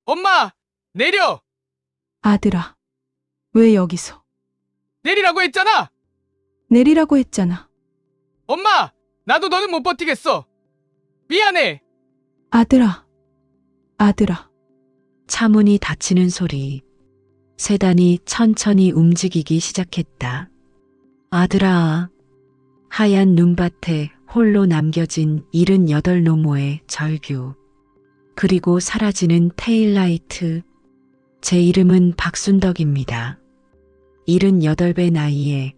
엄마! 내려! 아들아, 왜 여기서? 내리라고 했잖아! 내리라고 했잖아. 엄마! 나도 너는 못 버티겠어! 미안해! 아들아, 아들아. 차문이 닫히는 소리. 세단이 천천히 움직이기 시작했다. 아들아. 하얀 눈밭에 홀로 남겨진 78노모의 절규. 그리고 사라지는 테일라이트. 제 이름은 박순덕입니다. 78배 나이에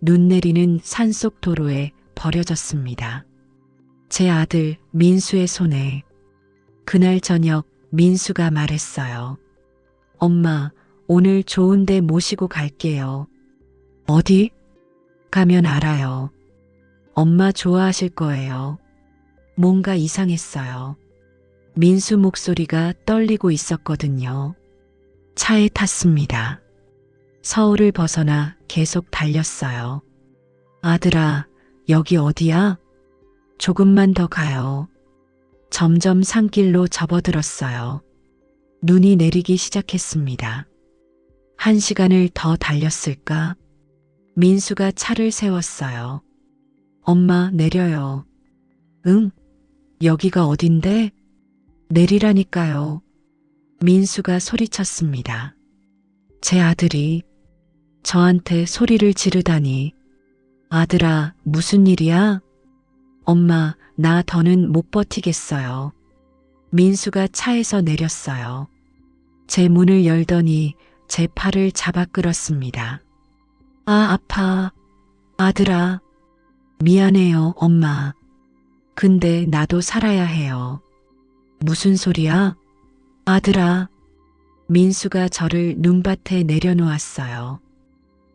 눈 내리는 산속 도로에 버려졌습니다. 제 아들 민수의 손에. 그날 저녁 민수가 말했어요. 엄마, 오늘 좋은 데 모시고 갈게요. 어디? 가면 알아요. 엄마 좋아하실 거예요. 뭔가 이상했어요. 민수 목소리가 떨리고 있었거든요. 차에 탔습니다. 서울을 벗어나 계속 달렸어요. 아들아, 여기 어디야? 조금만 더 가요. 점점 산길로 접어들었어요. 눈이 내리기 시작했습니다. 1시간을 더 달렸을까? 민수가 차를 세웠어요. 엄마, 내려요. 응? 여기가 어딘데? 내리라니까요. 민수가 소리쳤습니다. 제 아들이 저한테 소리를 지르다니. 아들아, 무슨 일이야? 엄마, 나 더는 못 버티겠어요. 민수가 차에서 내렸어요. 제 문을 열더니 제 팔을 잡아 끌었습니다. 아, 아파. 아들아. 미안해요, 엄마. 근데 나도 살아야 해요. 무슨 소리야? 아들아. 민수가 저를 눈밭에 내려놓았어요.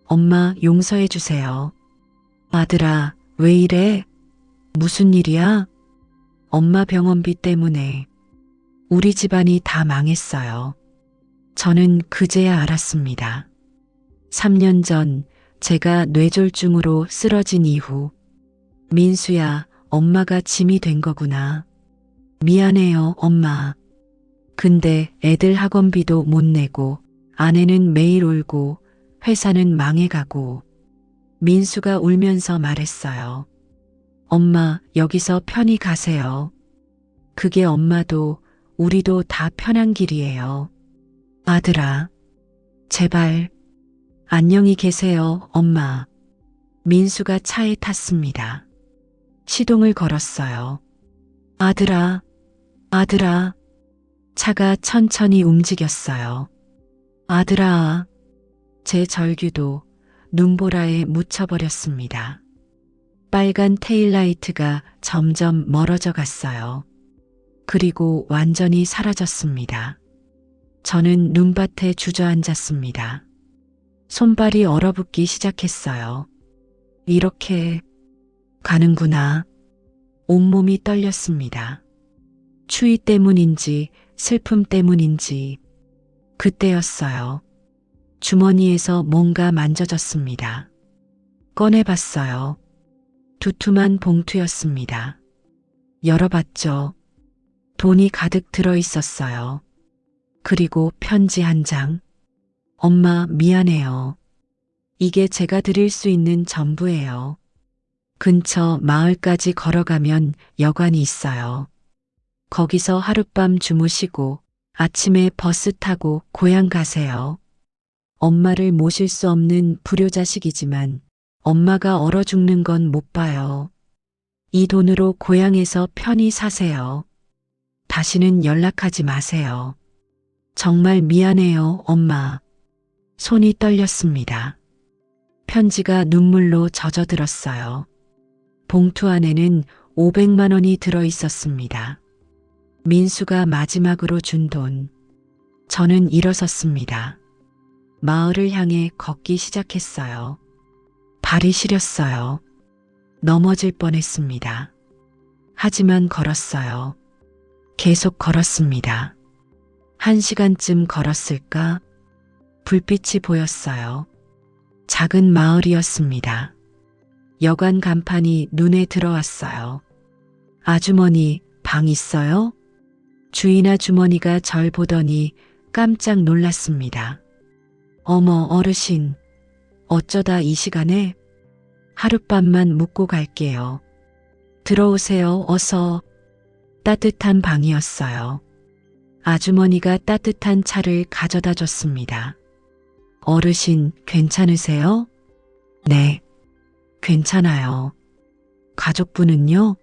엄마, 용서해 주세요. 아들아, 왜 이래? 무슨 일이야? 엄마 병원비 때문에 우리 집안이 다 망했어요. 저는 그제야 알았습니다. 3년 전 제가 뇌졸중으로 쓰러진 이후 민수야, 엄마가 짐이 된 거구나. 미안해요, 엄마. 근데 애들 학원비도 못 내고 아내는 매일 울고 회사는 망해가고. 민수가 울면서 말했어요. 엄마, 여기서 편히 가세요. 그게 엄마도 우리도 다 편한 길이에요. 아들아, 제발. 안녕히 계세요, 엄마. 민수가 차에 탔습니다. 시동을 걸었어요. 아들아, 아들아. 차가 천천히 움직였어요. 아들아. 제 절규도 눈보라에 묻혀버렸습니다. 빨간 테일라이트가 점점 멀어져 갔어요. 그리고 완전히 사라졌습니다. 저는 눈밭에 주저앉았습니다. 손발이 얼어붙기 시작했어요. 이렇게 가는구나. 온몸이 떨렸습니다. 추위 때문인지 슬픔 때문인지 그때였어요. 주머니에서 뭔가 만져졌습니다. 꺼내봤어요. 두툼한 봉투였습니다. 열어봤죠. 돈이 가득 들어있었어요. 그리고 편지 한 장. 엄마, 미안해요. 이게 제가 드릴 수 있는 전부예요. 근처 마을까지 걸어가면 여관이 있어요. 거기서 하룻밤 주무시고 아침에 버스 타고 고향 가세요. 엄마를 모실 수 없는 불효자식이지만 엄마가 얼어 죽는 건 못 봐요. 이 돈으로 고향에서 편히 사세요. 다시는 연락하지 마세요. 정말 미안해요, 엄마. 손이 떨렸습니다. 편지가 눈물로 젖어들었어요. 봉투 안에는 500만 원이 들어 있었습니다. 민수가 마지막으로 준 돈. 저는 일어섰습니다. 마을을 향해 걷기 시작했어요. 발이 시렸어요. 넘어질 뻔했습니다. 하지만 걸었어요. 계속 걸었습니다. 1시간쯤 걸었을까? 불빛이 보였어요. 작은 마을이었습니다. 여관 간판이 눈에 들어왔어요. 아주머니, 방 있어요? 주인 아주머니가 절 보더니 깜짝 놀랐습니다. 어머, 어르신, 어쩌다 이 시간에? 하룻밤만 묵고 갈게요. 들어오세요, 어서. 따뜻한 방이었어요. 아주머니가 따뜻한 차를 가져다 줬습니다. 어르신, 괜찮으세요? 네, 괜찮아요. 가족분은요?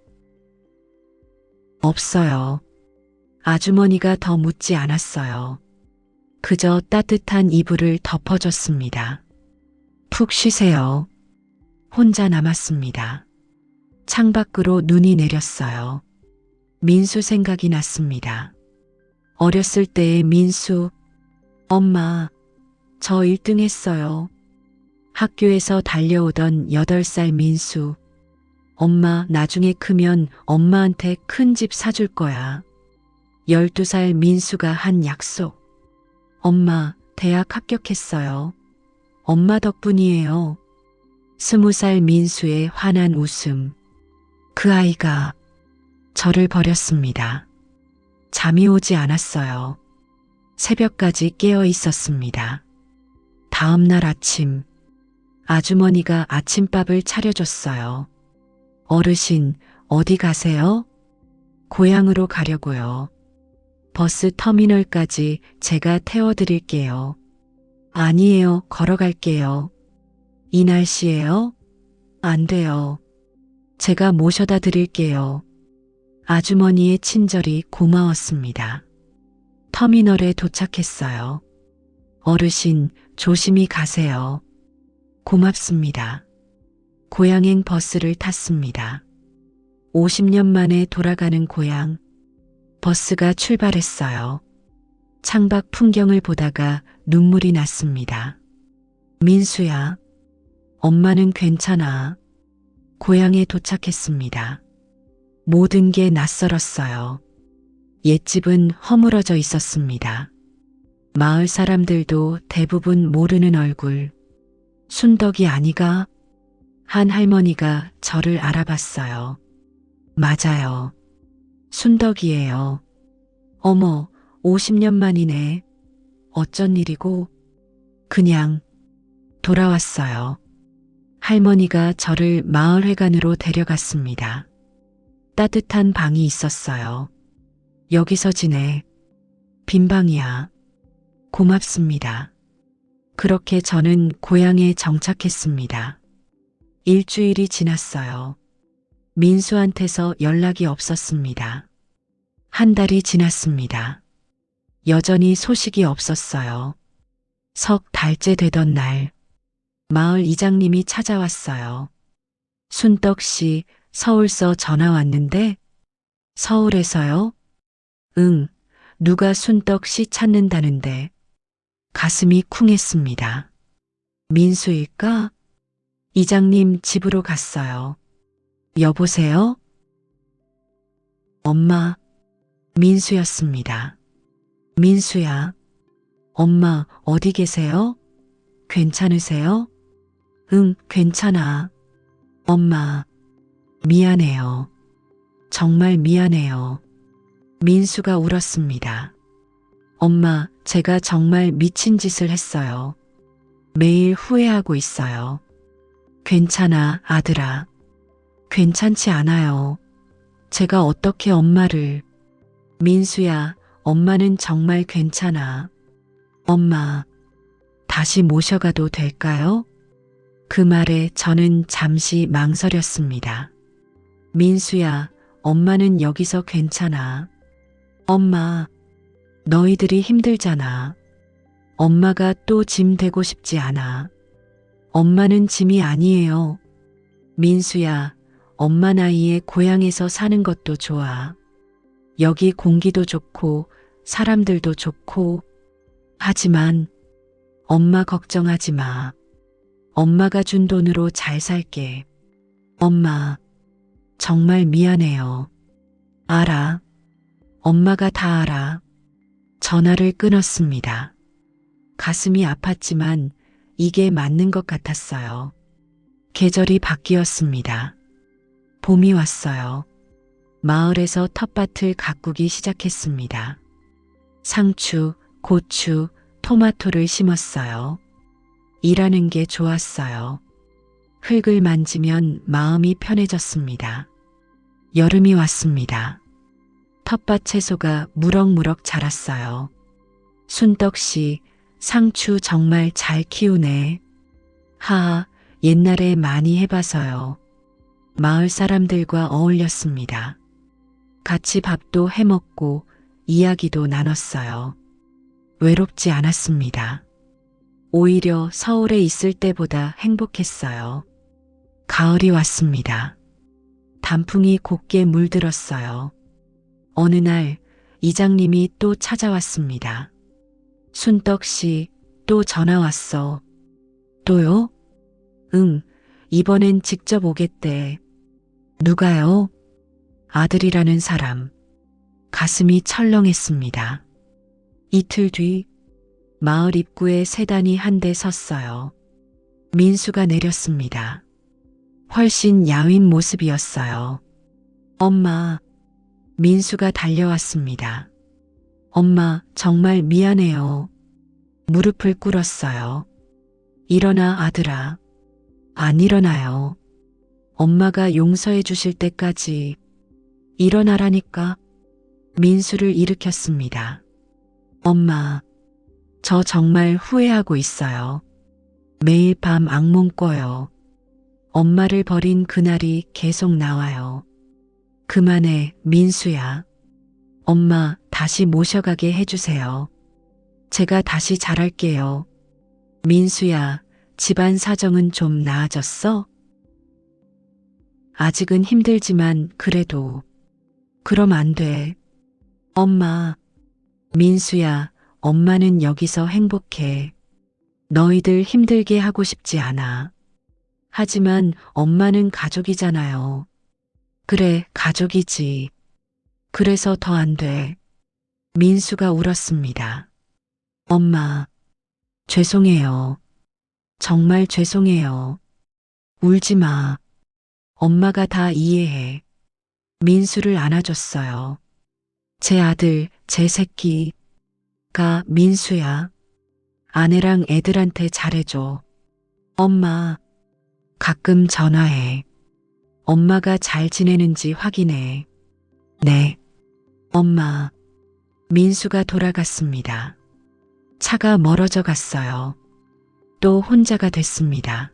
없어요. 아주머니가 더 묻지 않았어요. 그저 따뜻한 이불을 덮어줬습니다. 푹 쉬세요. 혼자 남았습니다. 창밖으로 눈이 내렸어요. 민수 생각이 났습니다. 어렸을 때의 민수. 엄마, 저 1등 했어요. 학교에서 달려오던 8살 민수. 엄마, 나중에 크면 엄마한테 큰 집 사줄 거야. 12살 민수가 한 약속. 엄마, 대학 합격했어요. 엄마 덕분이에요. 20살 민수의 환한 웃음. 그 아이가 저를 버렸습니다. 잠이 오지 않았어요. 새벽까지 깨어 있었습니다. 다음 날 아침, 아주머니가 아침밥을 차려줬어요. 어르신, 어디 가세요? 고향으로 가려고요. 버스 터미널까지 제가 태워드릴게요. 아니에요, 걸어갈게요. 이 날씨에요? 안 돼요. 제가 모셔다 드릴게요. 아주머니의 친절이 고마웠습니다. 터미널에 도착했어요. 어르신, 조심히 가세요. 고맙습니다. 고향행 버스를 탔습니다. 50년 만에 돌아가는 고향. 버스가 출발했어요. 창밖 풍경을 보다가 눈물이 났습니다. 민수야, 엄마는 괜찮아. 고향에 도착했습니다. 모든 게 낯설었어요. 옛집은 허물어져 있었습니다. 마을 사람들도 대부분 모르는 얼굴. 순덕이 아니가? 한 할머니가 저를 알아봤어요. 맞아요. 순덕이에요. 어머, 50년 만이네. 어쩐 일이고? 그냥 돌아왔어요. 할머니가 저를 마을회관으로 데려갔습니다. 따뜻한 방이 있었어요. 여기서 지내. 빈 방이야. 고맙습니다. 그렇게 저는 고향에 정착했습니다. 일주일이 지났어요. 민수한테서 연락이 없었습니다. 한 달이 지났습니다. 여전히 소식이 없었어요. 석 달째 되던 날, 마을 이장님이 찾아왔어요. 순떡 씨, 서울서 전화 왔는데? 서울에서요? 응, 누가 순떡 씨 찾는다는데. 가슴이 쿵했습니다. 민수일까? 이장님 집으로 갔어요. 여보세요? 엄마, 민수였습니다. 민수야, 엄마 어디 계세요? 괜찮으세요? 응, 괜찮아. 엄마, 미안해요. 정말 미안해요. 민수가 울었습니다. 엄마, 제가 정말 미친 짓을 했어요. 매일 후회하고 있어요. 괜찮아, 아들아. 괜찮지 않아요. 제가 어떻게 엄마를... 민수야, 엄마는 정말 괜찮아. 엄마, 다시 모셔가도 될까요? 그 말에 저는 잠시 망설였습니다. 민수야, 엄마는 여기서 괜찮아. 엄마, 너희들이 힘들잖아. 엄마가 또 짐 되고 싶지 않아. 엄마는 짐이 아니에요. 민수야, 엄마 나이에 고향에서 사는 것도 좋아. 여기 공기도 좋고 사람들도 좋고. 하지만 엄마 걱정하지 마. 엄마가 준 돈으로 잘 살게. 엄마, 정말 미안해요. 알아. 엄마가 다 알아. 전화를 끊었습니다. 가슴이 아팠지만 이게 맞는 것 같았어요. 계절이 바뀌었습니다. 봄이 왔어요. 마을에서 텃밭을 가꾸기 시작했습니다. 상추, 고추, 토마토를 심었어요. 일하는 게 좋았어요. 흙을 만지면 마음이 편해졌습니다. 여름이 왔습니다. 텃밭 채소가 무럭무럭 자랐어요. 순떡씨, 상추 정말 잘 키우네. 하하, 옛날에 많이 해봐서요. 마을 사람들과 어울렸습니다. 같이 밥도 해먹고 이야기도 나눴어요. 외롭지 않았습니다. 오히려 서울에 있을 때보다 행복했어요. 가을이 왔습니다. 단풍이 곱게 물들었어요. 어느 날 이장님이 또 찾아왔습니다. 순떡씨, 또 전화 왔어. 또요? 응, 이번엔 직접 오겠대. 누가요? 아들이라는 사람. 가슴이 철렁했습니다. 이틀 뒤 마을 입구에 세단이 한 대 섰어요. 민수가 내렸습니다. 훨씬 야윈 모습이었어요. 엄마, 민수가 달려왔습니다. 엄마, 정말 미안해요. 무릎을 꿇었어요. 일어나, 아들아. 안 일어나요. 엄마가 용서해 주실 때까지 일어나라니까. 민수를 일으켰습니다. 엄마, 저 정말 후회하고 있어요. 매일 밤 악몽 꿔요. 엄마를 버린 그날이 계속 나와요. 그만해, 민수야. 엄마, 다시 모셔가게 해주세요. 제가 다시 잘할게요. 민수야, 집안 사정은 좀 나아졌어? 아직은 힘들지만 그래도. 그럼 안 돼. 엄마, 민수야, 엄마는 여기서 행복해. 너희들 힘들게 하고 싶지 않아. 하지만 엄마는 가족이잖아요. 그래, 가족이지. 그래서 더 안 돼. 민수가 울었습니다. 엄마, 죄송해요. 정말 죄송해요. 울지 마. 엄마가 다 이해해. 민수를 안아줬어요. 제 아들, 제 새끼가 민수야. 아내랑 애들한테 잘해줘. 엄마, 가끔 전화해. 엄마가 잘 지내는지 확인해. 네. 엄마. 민수가 돌아갔습니다. 차가 멀어져 갔어요. 또 혼자가 됐습니다.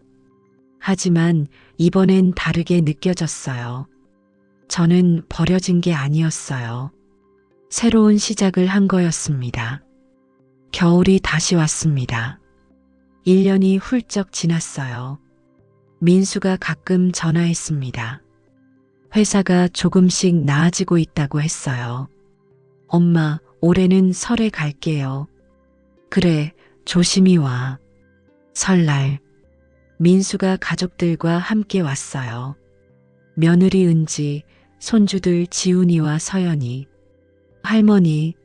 하지만 이번엔 다르게 느껴졌어요. 저는 버려진 게 아니었어요. 새로운 시작을 한 거였습니다. 겨울이 다시 왔습니다. 1년이 훌쩍 지났어요. 민수가 가끔 전화했습니다. 회사가 조금씩 나아지고 있다고 했어요. 엄마, 올해는 설에 갈게요. 그래, 조심히 와. 설날, 민수가 가족들과 함께 왔어요. 며느리 은지, 손주들 지훈이와 서연이, 할머니,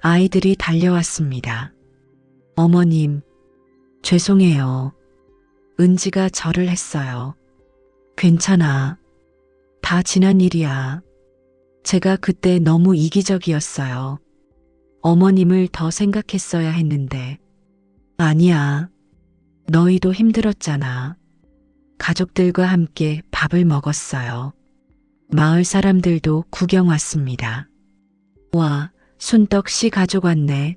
아이들이 달려왔습니다. 어머님, 죄송해요. 은지가 절을 했어요. 괜찮아. 다 지난 일이야. 제가 그때 너무 이기적이었어요. 어머님을 더 생각했어야 했는데. 아니야. 너희도 힘들었잖아. 가족들과 함께 밥을 먹었어요. 마을 사람들도 구경 왔습니다. 와, 순떡씨 가족 왔네.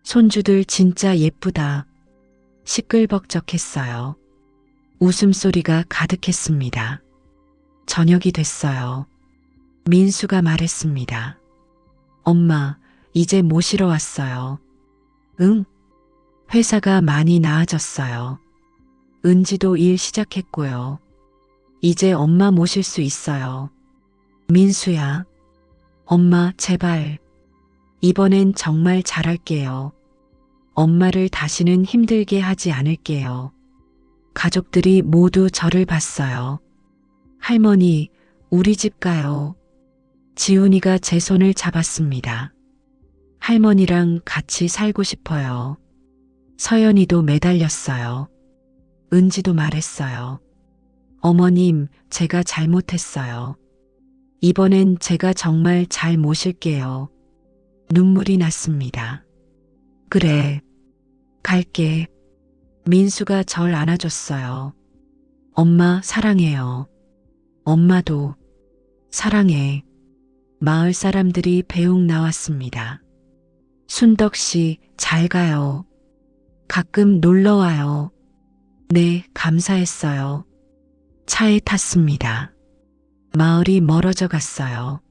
손주들 진짜 예쁘다. 시끌벅적했어요. 웃음소리가 가득했습니다. 저녁이 됐어요. 민수가 말했습니다. 엄마, 이제 모시러 왔어요. 응? 회사가 많이 나아졌어요. 은지도 일 시작했고요. 이제 엄마 모실 수 있어요. 민수야. 엄마, 제발. 이번엔 정말 잘할게요. 엄마를 다시는 힘들게 하지 않을게요. 가족들이 모두 저를 봤어요. 할머니, 우리 집 가요. 지훈이가 제 손을 잡았습니다. 할머니랑 같이 살고 싶어요. 서연이도 매달렸어요. 은지도 말했어요. 어머님, 제가 잘못했어요. 이번엔 제가 정말 잘 모실게요. 눈물이 났습니다. 그래, 갈게. 민수가 절 안아줬어요. 엄마 사랑해요. 엄마도 사랑해. 마을 사람들이 배웅 나왔습니다. 순덕 씨, 잘 가요. 가끔 놀러 와요. 네, 감사했어요. 차에 탔습니다. 마을이 멀어져 갔어요.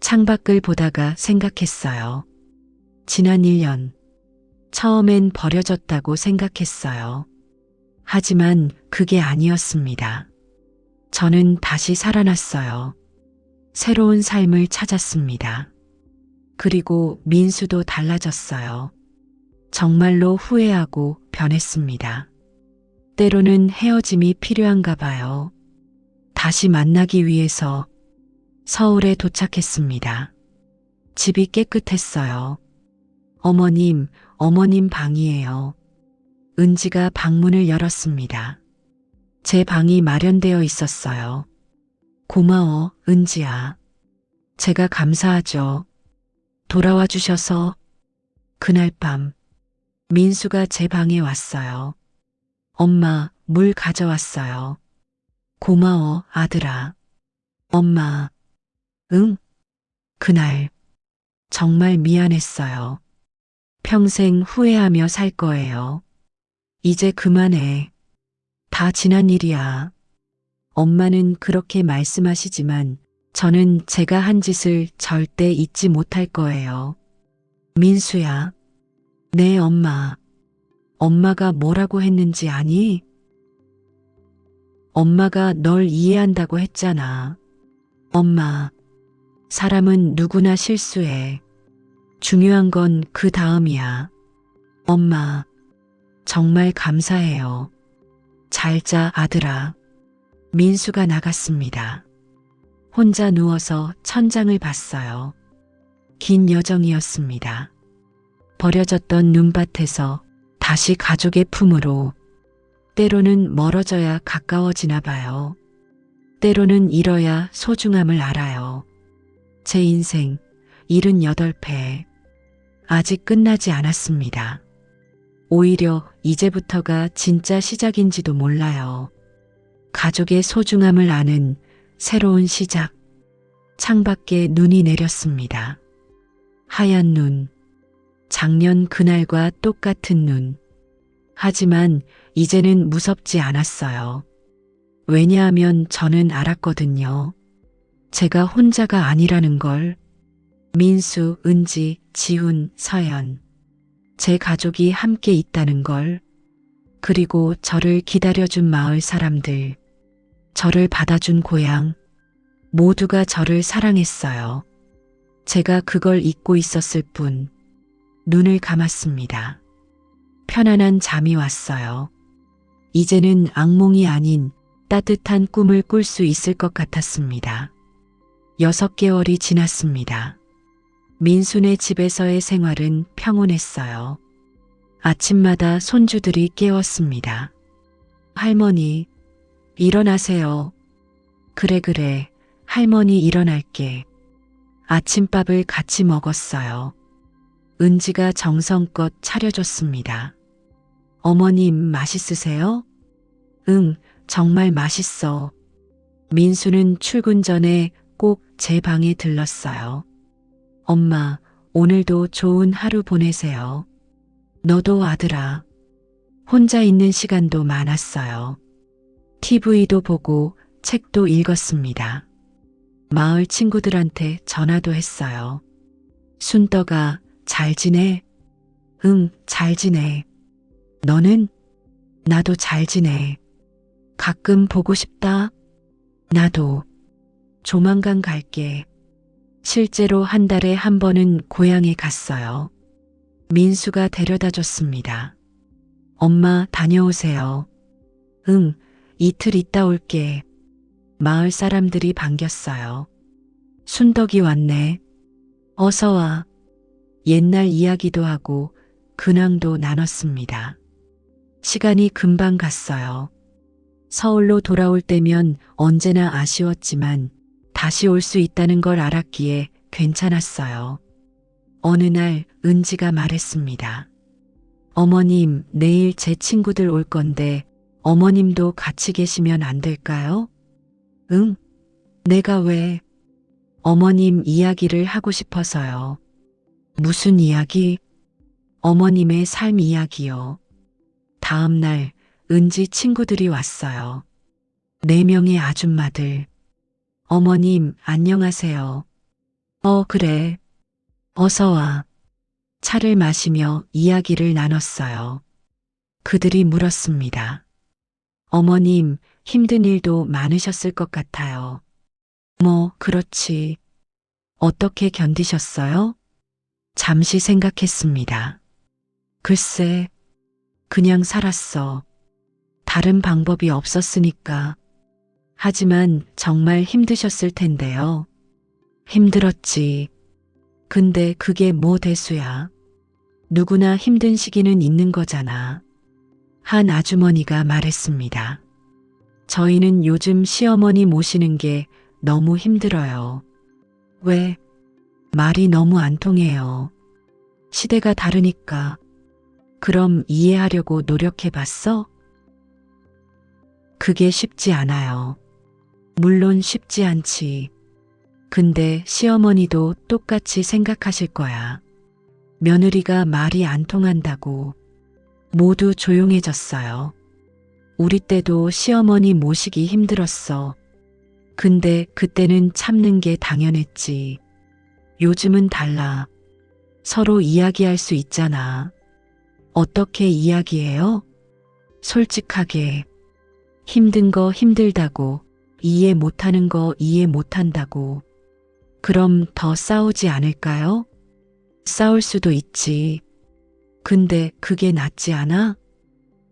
창밖을 보다가 생각했어요. 지난 1년, 처음엔 버려졌다고 생각했어요. 하지만 그게 아니었습니다. 저는 다시 살아났어요. 새로운 삶을 찾았습니다. 그리고 민수도 달라졌어요. 정말로 후회하고 변했습니다. 때로는 헤어짐이 필요한가 봐요. 다시 만나기 위해서 서울에 도착했습니다. 집이 깨끗했어요. 어머님 방이에요. 은지가 방문을 열었습니다. 제 방이 마련되어 있었어요. 고마워, 은지야. 제가 감사하죠. 돌아와 주셔서. 그날 밤, 민수가 제 방에 왔어요. 엄마, 물 가져왔어요. 고마워, 아들아. 엄마, 응? 그날, 정말 미안했어요. 평생 후회하며 살 거예요. 이제 그만해. 다 지난 일이야. 엄마는 그렇게 말씀하시지만 저는 제가 한 짓을 절대 잊지 못할 거예요. 민수야. 네, 엄마. 엄마가 뭐라고 했는지 아니? 엄마가 널 이해한다고 했잖아. 엄마, 사람은 누구나 실수해. 중요한 건 그 다음이야. 엄마, 정말 감사해요. 잘 자, 아들아. 민수가 나갔습니다. 혼자 누워서 천장을 봤어요. 긴 여정이었습니다. 버려졌던 눈밭에서 다시 가족의 품으로. 때로는 멀어져야 가까워지나 봐요. 때로는 잃어야 소중함을 알아요. 제 인생 78회. 아직 끝나지 않았습니다. 오히려 이제부터가 진짜 시작인지도 몰라요. 가족의 소중함을 아는 새로운 시작. 창밖에 눈이 내렸습니다. 하얀 눈. 작년 그날과 똑같은 눈. 하지만 이제는 무섭지 않았어요. 왜냐하면 저는 알았거든요. 제가 혼자가 아니라는 걸. 민수, 은지, 지훈, 서연. 제 가족이 함께 있다는 걸. 그리고 저를 기다려준 마을 사람들. 저를 받아준 고향. 모두가 저를 사랑했어요. 제가 그걸 잊고 있었을 뿐. 눈을 감았습니다. 편안한 잠이 왔어요. 이제는 악몽이 아닌 따뜻한 꿈을 꿀 수 있을 것 같았습니다. 6개월이 지났습니다. 민수네 집에서의 생활은 평온했어요. 아침마다 손주들이 깨웠습니다. 할머니, 일어나세요. 그래, 할머니 일어날게. 아침밥을 같이 먹었어요. 은지가 정성껏 차려줬습니다. 어머님 맛있으세요? 응, 정말 맛있어. 민수는 출근 전에 꼭 제 방에 들렀어요. 엄마, 오늘도 좋은 하루 보내세요. 너도 아들아. 혼자 있는 시간도 많았어요. TV도 보고 책도 읽었습니다. 마을 친구들한테 전화도 했어요. 순덕아, 잘 지내? 응, 잘 지내. 너는? 나도 잘 지내. 가끔 보고 싶다. 나도. 조만간 갈게. 실제로 한 달에 한 번은 고향에 갔어요. 민수가 데려다 줬습니다. 엄마 다녀오세요. 응, 이틀 있다 올게. 마을 사람들이 반겼어요. 순덕이 왔네. 어서 와. 옛날 이야기도 하고 근황도 나눴습니다. 시간이 금방 갔어요. 서울로 돌아올 때면 언제나 아쉬웠지만 다시 올 수 있다는 걸 알았기에 괜찮았어요. 어느 날 은지가 말했습니다. 어머님, 내일 제 친구들 올 건데 어머님도 같이 계시면 안 될까요? 응? 내가 왜? 어머님 이야기를 하고 싶어서요. 무슨 이야기? 어머님의 삶 이야기요. 다음 날 은지 친구들이 왔어요. 4명의 아줌마들. 어머님, 안녕하세요. 그래. 어서 와. 차를 마시며 이야기를 나눴어요. 그들이 물었습니다. 어머님, 힘든 일도 많으셨을 것 같아요. 그렇지. 어떻게 견디셨어요? 잠시 생각했습니다. 글쎄, 그냥 살았어. 다른 방법이 없었으니까. 하지만 정말 힘드셨을 텐데요. 힘들었지. 근데 그게 뭐 대수야. 누구나 힘든 시기는 있는 거잖아. 한 아주머니가 말했습니다. 저희는 요즘 시어머니 모시는 게 너무 힘들어요. 왜? 말이 너무 안 통해요. 시대가 다르니까. 그럼 이해하려고 노력해봤어? 그게 쉽지 않아요. 물론 쉽지 않지. 근데 시어머니도 똑같이 생각하실 거야. 며느리가 말이 안 통한다고. 모두 조용해졌어요. 우리 때도 시어머니 모시기 힘들었어. 근데 그때는 참는 게 당연했지. 요즘은 달라. 서로 이야기할 수 있잖아. 어떻게 이야기해요? 솔직하게. 힘든 거 힘들다고, 이해 못하는 거 이해 못한다고. 그럼 더 싸우지 않을까요? 싸울 수도 있지. 근데 그게 낫지 않아?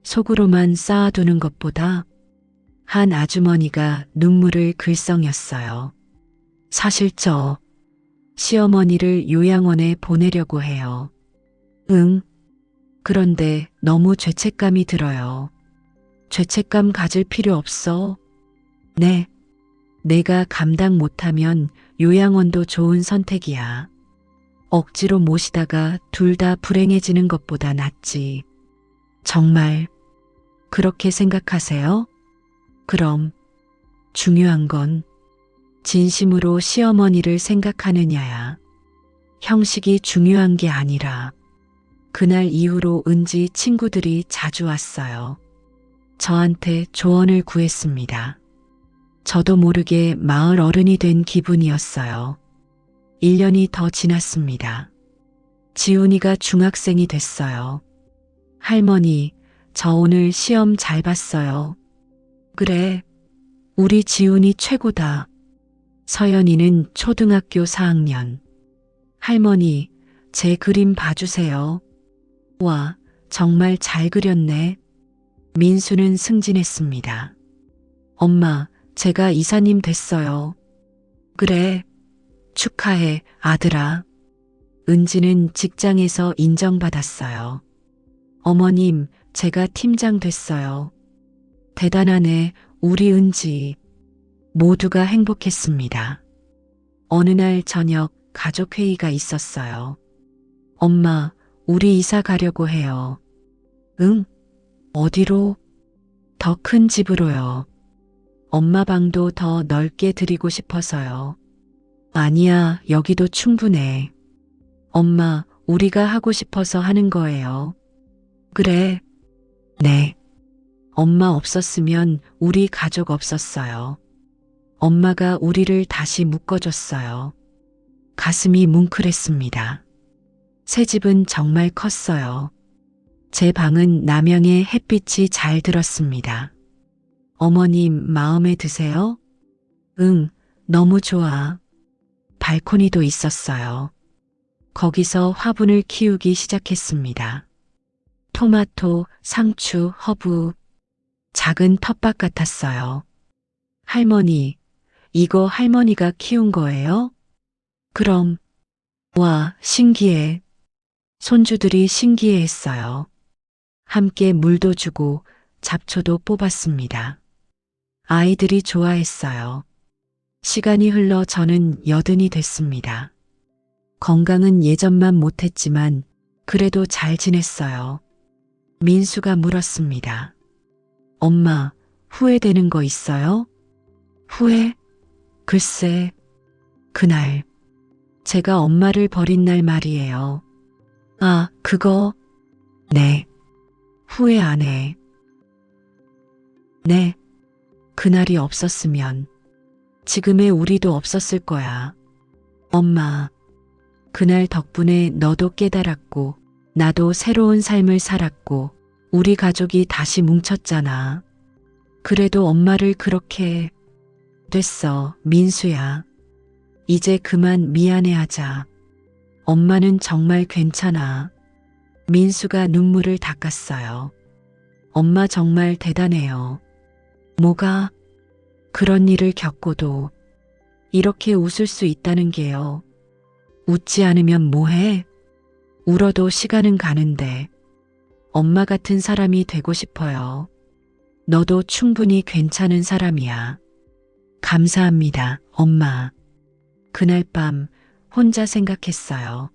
속으로만 쌓아두는 것보다. 한 아주머니가 눈물을 글썽였어요. 사실 저 시어머니를 요양원에 보내려고 해요. 응. 그런데 너무 죄책감이 들어요. 죄책감 가질 필요 없어. 네. 내가 감당 못하면 요양원도 좋은 선택이야. 억지로 모시다가 둘 다 불행해지는 것보다 낫지. 정말 그렇게 생각하세요? 그럼 중요한 건 진심으로 시어머니를 생각하느냐야. 형식이 중요한 게 아니라. 그날 이후로 은지 친구들이 자주 왔어요. 저한테 조언을 구했습니다. 저도 모르게 마을 어른이 된 기분이었어요. 1년이 더 지났습니다. 지훈이가 중학생이 됐어요. 할머니, 저 오늘 시험 잘 봤어요. 그래, 우리 지훈이 최고다. 서연이는 초등학교 4학년. 할머니, 제 그림 봐주세요. 와, 정말 잘 그렸네. 민수는 승진했습니다. 엄마, 제가 이사님 됐어요. 그래, 축하해, 아들아. 은지는 직장에서 인정받았어요. 어머님, 제가 팀장 됐어요. 대단하네, 우리 은지. 모두가 행복했습니다. 어느 날 저녁 가족회의가 있었어요. 엄마, 우리 이사 가려고 해요. 응? 어디로? 더 큰 집으로요. 엄마 방도 더 넓게 드리고 싶어서요. 아니야, 여기도 충분해. 엄마, 우리가 하고 싶어서 하는 거예요. 그래. 네. 엄마 없었으면 우리 가족 없었어요. 엄마가 우리를 다시 묶어줬어요. 가슴이 뭉클했습니다. 새 집은 정말 컸어요. 제 방은 남향의 햇빛이 잘 들었습니다. 어머님 마음에 드세요? 응, 너무 좋아. 발코니도 있었어요. 거기서 화분을 키우기 시작했습니다. 토마토, 상추, 허브. 작은 텃밭 같았어요. 할머니, 이거 할머니가 키운 거예요? 그럼. 와, 신기해. 손주들이 신기해했어요. 함께 물도 주고 잡초도 뽑았습니다. 아이들이 좋아했어요. 시간이 흘러 저는 여든이 됐습니다. 건강은 예전만 못했지만 그래도 잘 지냈어요. 민수가 물었습니다. 엄마, 후회되는 거 있어요? 후회? 글쎄, 그날 제가 엄마를 버린 날 말이에요. 아, 그거? 네. 후회 안 해. 네. 그날이 없었으면 지금의 우리도 없었을 거야. 엄마, 그날 덕분에 너도 깨달았고 나도 새로운 삶을 살았고 우리 가족이 다시 뭉쳤잖아. 그래도 엄마를 그렇게 됐어, 민수야. 이제 그만 미안해하자. 엄마는 정말 괜찮아. 민수가 눈물을 닦았어요. 엄마 정말 대단해요. 뭐가? 그런 일을 겪고도 이렇게 웃을 수 있다는 게요. 웃지 않으면 뭐해? 울어도 시간은 가는데 엄마 같은 사람이 되고 싶어요. 너도 충분히 괜찮은 사람이야. 감사합니다, 엄마. 그날 밤 혼자 생각했어요.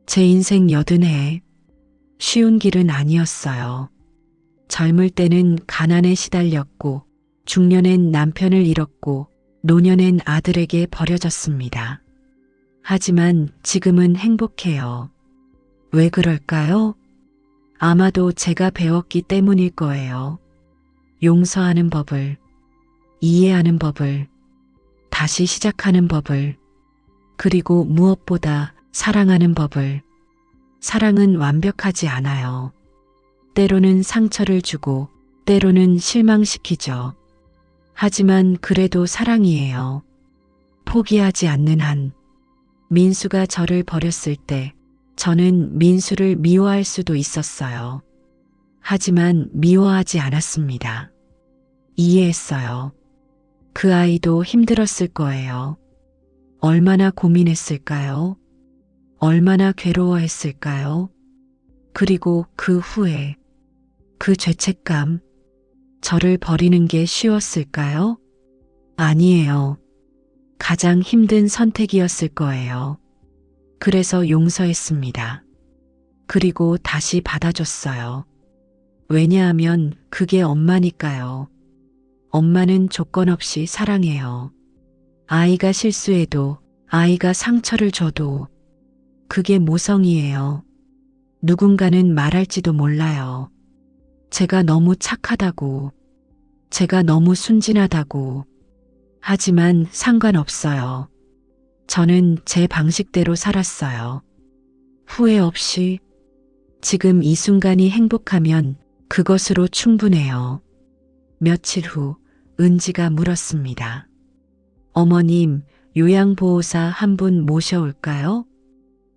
제 인생 80해. 쉬운 길은 아니었어요. 젊을 때는 가난에 시달렸고, 중년엔 남편을 잃었고, 노년엔 아들에게 버려졌습니다. 하지만 지금은 행복해요. 왜 그럴까요? 아마도 제가 배웠기 때문일 거예요. 용서하는 법을, 이해하는 법을, 다시 시작하는 법을, 그리고 무엇보다 사랑하는 법을. 사랑은 완벽하지 않아요. 때로는 상처를 주고, 때로는 실망시키죠. 하지만 그래도 사랑이에요. 포기하지 않는 한. 민수가 저를 버렸을 때 저는 민수를 미워할 수도 있었어요. 하지만 미워하지 않았습니다. 이해했어요. 그 아이도 힘들었을 거예요. 얼마나 고민했을까요? 얼마나 괴로워했을까요? 그리고 그 후에 그 죄책감, 저를 버리는 게 쉬웠을까요? 아니에요. 가장 힘든 선택이었을 거예요. 그래서 용서했습니다. 그리고 다시 받아줬어요. 왜냐하면 그게 엄마니까요. 엄마는 조건 없이 사랑해요. 아이가 실수해도, 아이가 상처를 줘도 그게 모성이에요. 누군가는 말할지도 몰라요. 제가 너무 착하다고, 제가 너무 순진하다고. 하지만 상관없어요. 저는 제 방식대로 살았어요. 후회 없이. 지금 이 순간이 행복하면 그것으로 충분해요. 며칠 후 은지가 물었습니다. 어머님, 요양보호사 한 분 모셔올까요?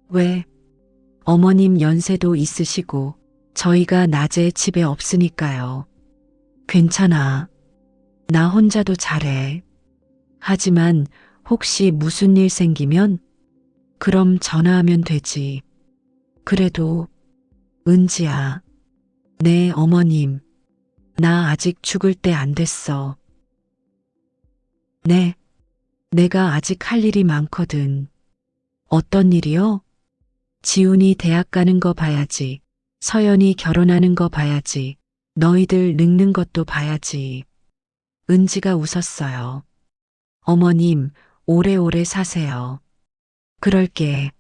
왜? 어머님 연세도 있으시고 저희가 낮에 집에 없으니까요. 괜찮아. 나 혼자도 잘해. 하지만 혹시 무슨 일 생기면 그럼 전화하면 되지. 그래도 은지야. 네, 어머님. 나 아직 죽을 때 안 됐어. 네. 내가 아직 할 일이 많거든. 어떤 일이요? 지훈이 대학 가는 거 봐야지. 서연이 결혼하는 거 봐야지. 너희들 늙는 것도 봐야지. 은지가 웃었어요. 어머님, 오래오래 사세요. 그럴게.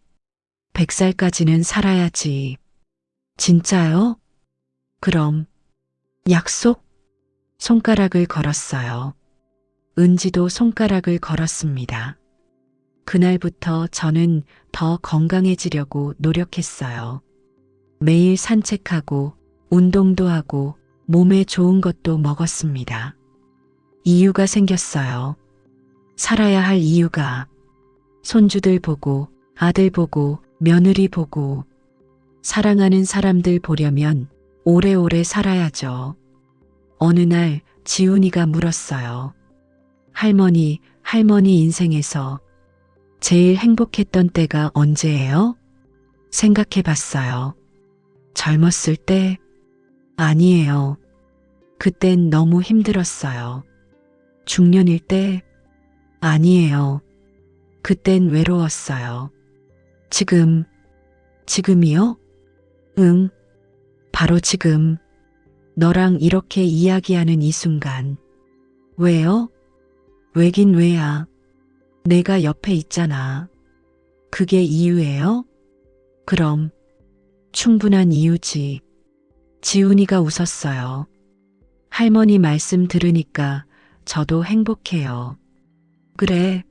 100살까지는 살아야지. 진짜요? 그럼. 약속? 손가락을 걸었어요. 은지도 손가락을 걸었습니다. 그날부터 저는 더 건강해지려고 노력했어요. 매일 산책하고 운동도 하고 몸에 좋은 것도 먹었습니다. 이유가 생겼어요. 살아야 할 이유가. 손주들 보고, 아들 보고, 며느리 보고. 사랑하는 사람들 보려면 오래오래 살아야죠. 어느 날 지훈이가 물었어요. 할머니 인생에서 제일 행복했던 때가 언제예요? 생각해 봤어요. 젊었을 때? 아니에요. 그땐 너무 힘들었어요. 중년일 때? 아니에요. 그땐 외로웠어요. 지금이요? 응, 바로 지금. 너랑 이렇게 이야기하는 이 순간. 왜요? 왜긴 왜야. 내가 옆에 있잖아. 그게 이유예요? 그럼 충분한 이유지. 지훈이가 웃었어요. 할머니 말씀 들으니까 저도 행복해요. 그래,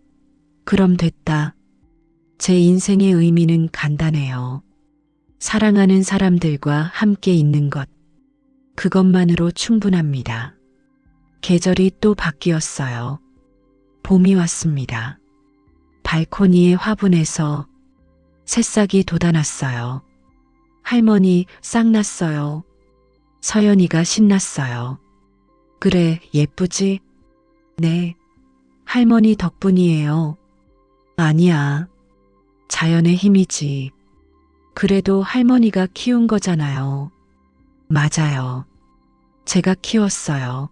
그럼 됐다. 제 인생의 의미는 간단해요. 사랑하는 사람들과 함께 있는 것. 그것만으로 충분합니다. 계절이 또 바뀌었어요. 봄이 왔습니다. 발코니의 화분에서 새싹이 돋아났어요. 할머니 싹 났어요. 서연이가 신났어요. 그래, 예쁘지? 네, 할머니 덕분이에요. 아니야. 자연의 힘이지. 그래도 할머니가 키운 거잖아요. 맞아요. 제가 키웠어요.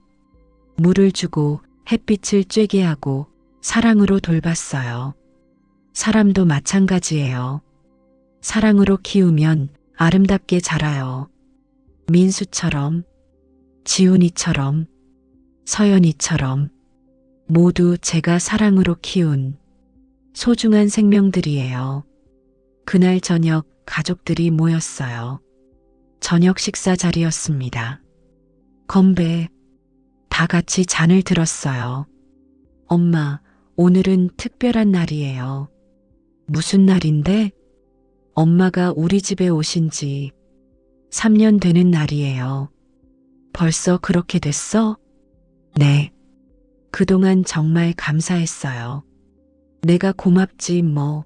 물을 주고 햇빛을 쬐게 하고 사랑으로 돌봤어요. 사람도 마찬가지예요. 사랑으로 키우면 아름답게 자라요. 민수처럼, 지훈이처럼, 서연이처럼 모두 제가 사랑으로 키운 소중한 생명들이에요. 그날 저녁 가족들이 모였어요. 저녁 식사 자리였습니다. 건배, 다 같이 잔을 들었어요. 엄마, 오늘은 특별한 날이에요. 무슨 날인데? 엄마가 우리 집에 오신 지 3년 되는 날이에요. 벌써 그렇게 됐어? 네. 그동안 정말 감사했어요. 내가 고맙지 뭐.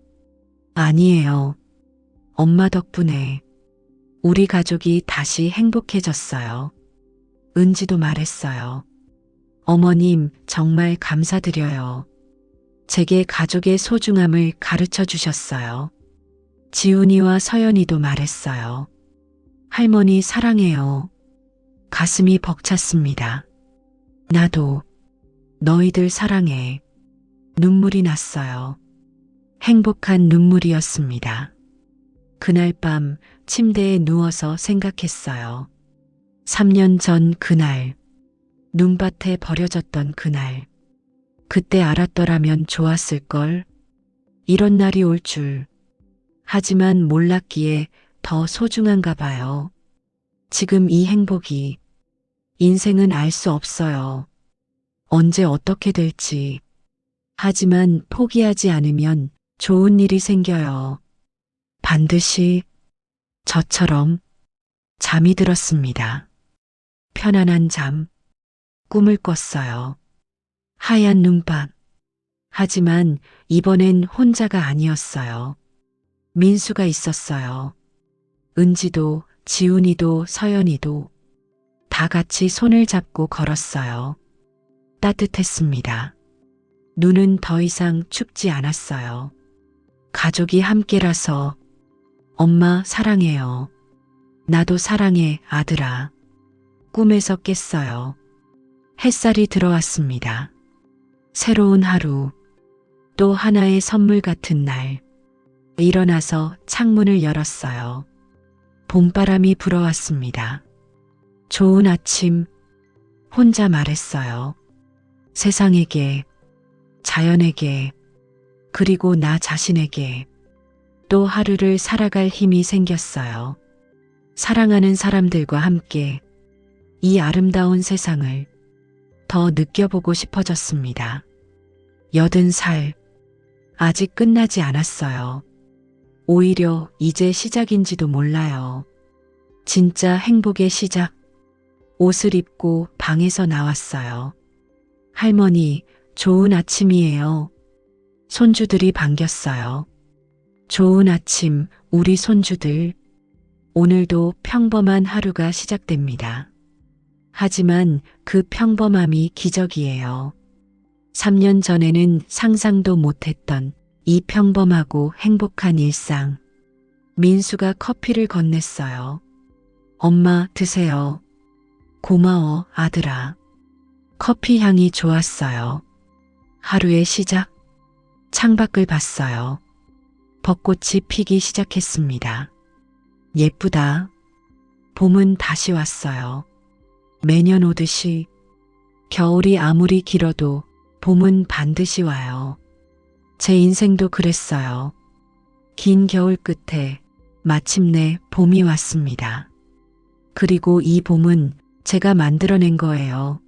아니에요. 엄마 덕분에 우리 가족이 다시 행복해졌어요. 은지도 말했어요. 어머님 정말 감사드려요. 제게 가족의 소중함을 가르쳐 주셨어요. 지훈이와 서연이도 말했어요. 할머니 사랑해요. 가슴이 벅찼습니다. 나도 너희들 사랑해. 눈물이 났어요. 행복한 눈물이었습니다. 그날 밤 침대에 누워서 생각했어요. 3년 전 그날, 눈밭에 버려졌던 그날. 그때 알았더라면 좋았을걸. 이런 날이 올 줄. 하지만 몰랐기에 더 소중한가 봐요. 지금 이 행복이. 인생은 알 수 없어요. 언제 어떻게 될지. 하지만 포기하지 않으면 좋은 일이 생겨요. 반드시 저처럼 잠이 들었습니다. 편안한 잠, 꿈을 꿨어요. 하얀 눈밭. 하지만 이번엔 혼자가 아니었어요. 민수가 있었어요. 은지도, 지훈이도, 서연이도 다 같이 손을 잡고 걸었어요. 따뜻했습니다. 눈은 더 이상 춥지 않았어요. 가족이 함께라서 엄마 사랑해요. 나도 사랑해 아들아. 꿈에서 깼어요. 햇살이 들어왔습니다. 새로운 하루, 또 하나의 선물 같은 날. 일어나서 창문을 열었어요. 봄바람이 불어왔습니다. 좋은 아침, 혼자 말했어요. 세상에게, 자연에게, 그리고 나 자신에게 또 하루를 살아갈 힘이 생겼어요. 사랑하는 사람들과 함께 이 아름다운 세상을 더 느껴보고 싶어졌습니다. 80살, 아직 끝나지 않았어요. 오히려 이제 시작인지도 몰라요. 진짜 행복의 시작. 옷을 입고 방에서 나왔어요. 할머니, 좋은 아침이에요. 손주들이 반겼어요. 좋은 아침, 우리 손주들. 오늘도 평범한 하루가 시작됩니다. 하지만 그 평범함이 기적이에요. 3년 전에는 상상도 못했던 이 평범하고 행복한 일상. 민수가 커피를 건넸어요. 엄마 드세요. 고마워 아들아. 커피 향이 좋았어요. 하루의 시작. 창밖을 봤어요. 벚꽃이 피기 시작했습니다. 예쁘다. 봄은 다시 왔어요. 매년 오듯이 겨울이 아무리 길어도 봄은 반드시 와요. 제 인생도 그랬어요. 긴 겨울 끝에 마침내 봄이 왔습니다. 그리고 이 봄은 제가 만들어낸 거예요.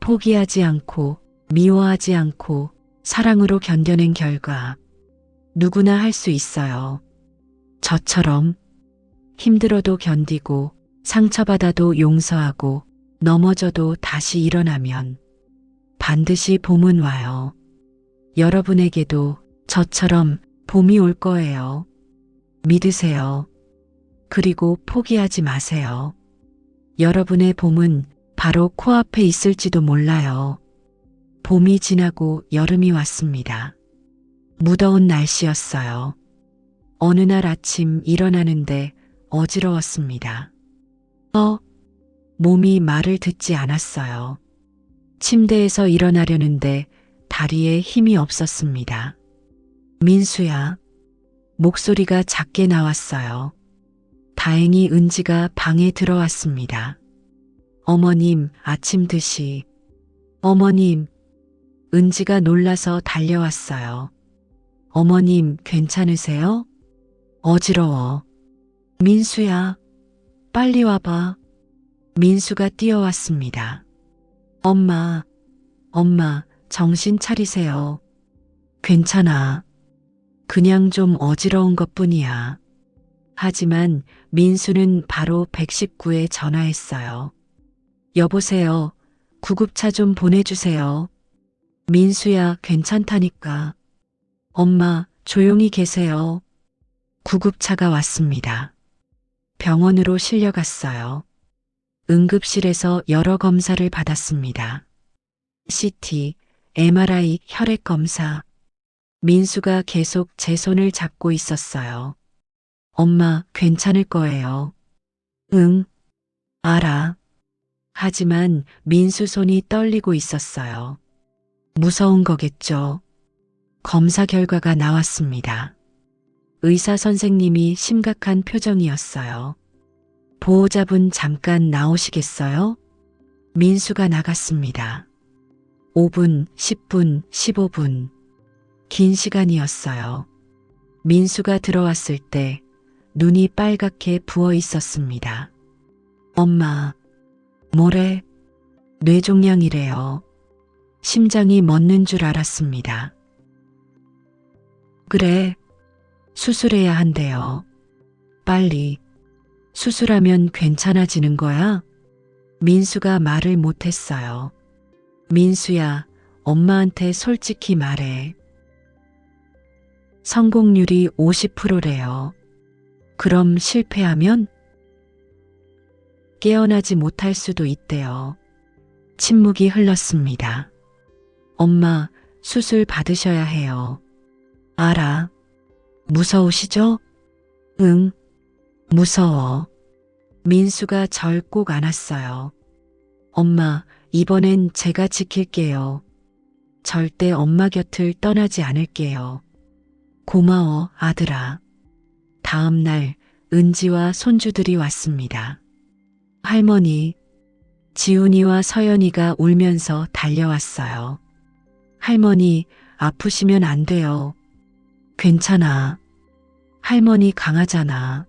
포기하지 않고 미워하지 않고 사랑으로 견뎌낸 결과 누구나 할 수 있어요. 저처럼 힘들어도 견디고 상처받아도 용서하고 넘어져도 다시 일어나면 반드시 봄은 와요. 여러분에게도 저처럼 봄이 올 거예요. 믿으세요. 그리고 포기하지 마세요. 여러분의 봄은 바로 코앞에 있을지도 몰라요. 봄이 지나고 여름이 왔습니다. 무더운 날씨였어요. 어느 날 아침 일어나는데 어지러웠습니다. 몸이 말을 듣지 않았어요. 침대에서 일어나려는데 다리에 힘이 없었습니다. 민수야. 목소리가 작게 나왔어요. 다행히 은지가 방에 들어왔습니다. 어머님, 아침 드시. 어머님. 은지가 놀라서 달려왔어요. 어머님, 괜찮으세요? 어지러워. 민수야, 빨리 와봐. 민수가 뛰어왔습니다. 엄마, 정신 차리세요. 괜찮아. 그냥 좀 어지러운 것뿐이야. 하지만 민수는 바로 119에 전화했어요. 여보세요. 구급차 좀 보내주세요. 민수야, 괜찮다니까. 엄마, 조용히 계세요. 구급차가 왔습니다. 병원으로 실려갔어요. 응급실에서 여러 검사를 받았습니다. CT, MRI, 혈액 검사. 민수가 계속 제 손을 잡고 있었어요. 엄마, 괜찮을 거예요. 응, 알아. 하지만 민수 손이 떨리고 있었어요. 무서운 거겠죠. 검사 결과가 나왔습니다. 의사 선생님이 심각한 표정이었어요. 보호자분 잠깐 나오시겠어요? 민수가 나갔습니다. 5분, 10분, 15분. 긴 시간이었어요. 민수가 들어왔을 때 눈이 빨갛게 부어 있었습니다. 엄마, 뭐래? 뇌종양이래요. 심장이 멎는 줄 알았습니다. 그래, 수술해야 한대요. 빨리. 수술하면 괜찮아지는 거야? 민수가 말을 못했어요. 민수야, 엄마한테 솔직히 말해. 성공률이 50%래요. 그럼 실패하면? 깨어나지 못할 수도 있대요. 침묵이 흘렀습니다. 엄마, 수술 받으셔야 해요. 알아. 무서우시죠? 응, 무서워. 민수가 절 꼭 안았어요. 엄마, 이번엔 제가 지킬게요. 절대 엄마 곁을 떠나지 않을게요. 고마워, 아들아. 다음 날 은지와 손주들이 왔습니다. 할머니, 지훈이와 서연이가 울면서 달려왔어요. 할머니, 아프시면 안 돼요. 괜찮아. 할머니 강하잖아.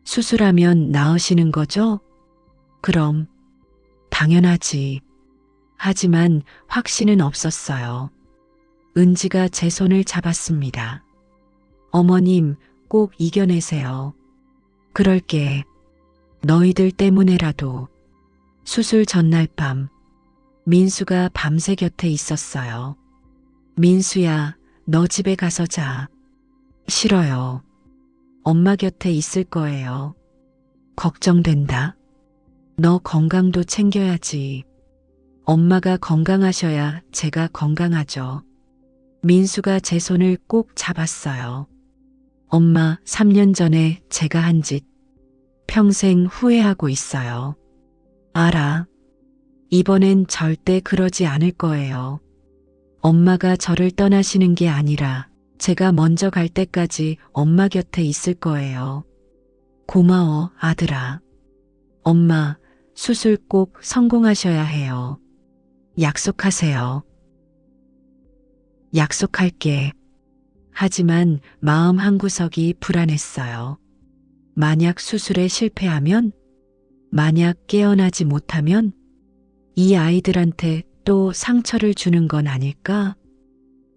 수술하면 나으시는 거죠? 그럼. 당연하지. 하지만 확신은 없었어요. 은지가 제 손을 잡았습니다. 어머님, 꼭 이겨내세요. 그럴게. 너희들 때문에라도. 수술 전날 밤, 민수가 밤새 곁에 있었어요. 민수야, 너 집에 가서 자. 싫어요. 엄마 곁에 있을 거예요. 걱정된다. 너 건강도 챙겨야지. 엄마가 건강하셔야 제가 건강하죠. 민수가 제 손을 꼭 잡았어요. 엄마, 3년 전에 제가 한 짓 평생 후회하고 있어요. 알아. 이번엔 절대 그러지 않을 거예요. 엄마가 저를 떠나시는 게 아니라 제가 먼저 갈 때까지 엄마 곁에 있을 거예요. 고마워, 아들아. 엄마, 수술 꼭 성공하셔야 해요. 약속하세요. 약속할게. 하지만 마음 한구석이 불안했어요. 만약 수술에 실패하면, 만약 깨어나지 못하면 이 아이들한테 또 상처를 주는 건 아닐까?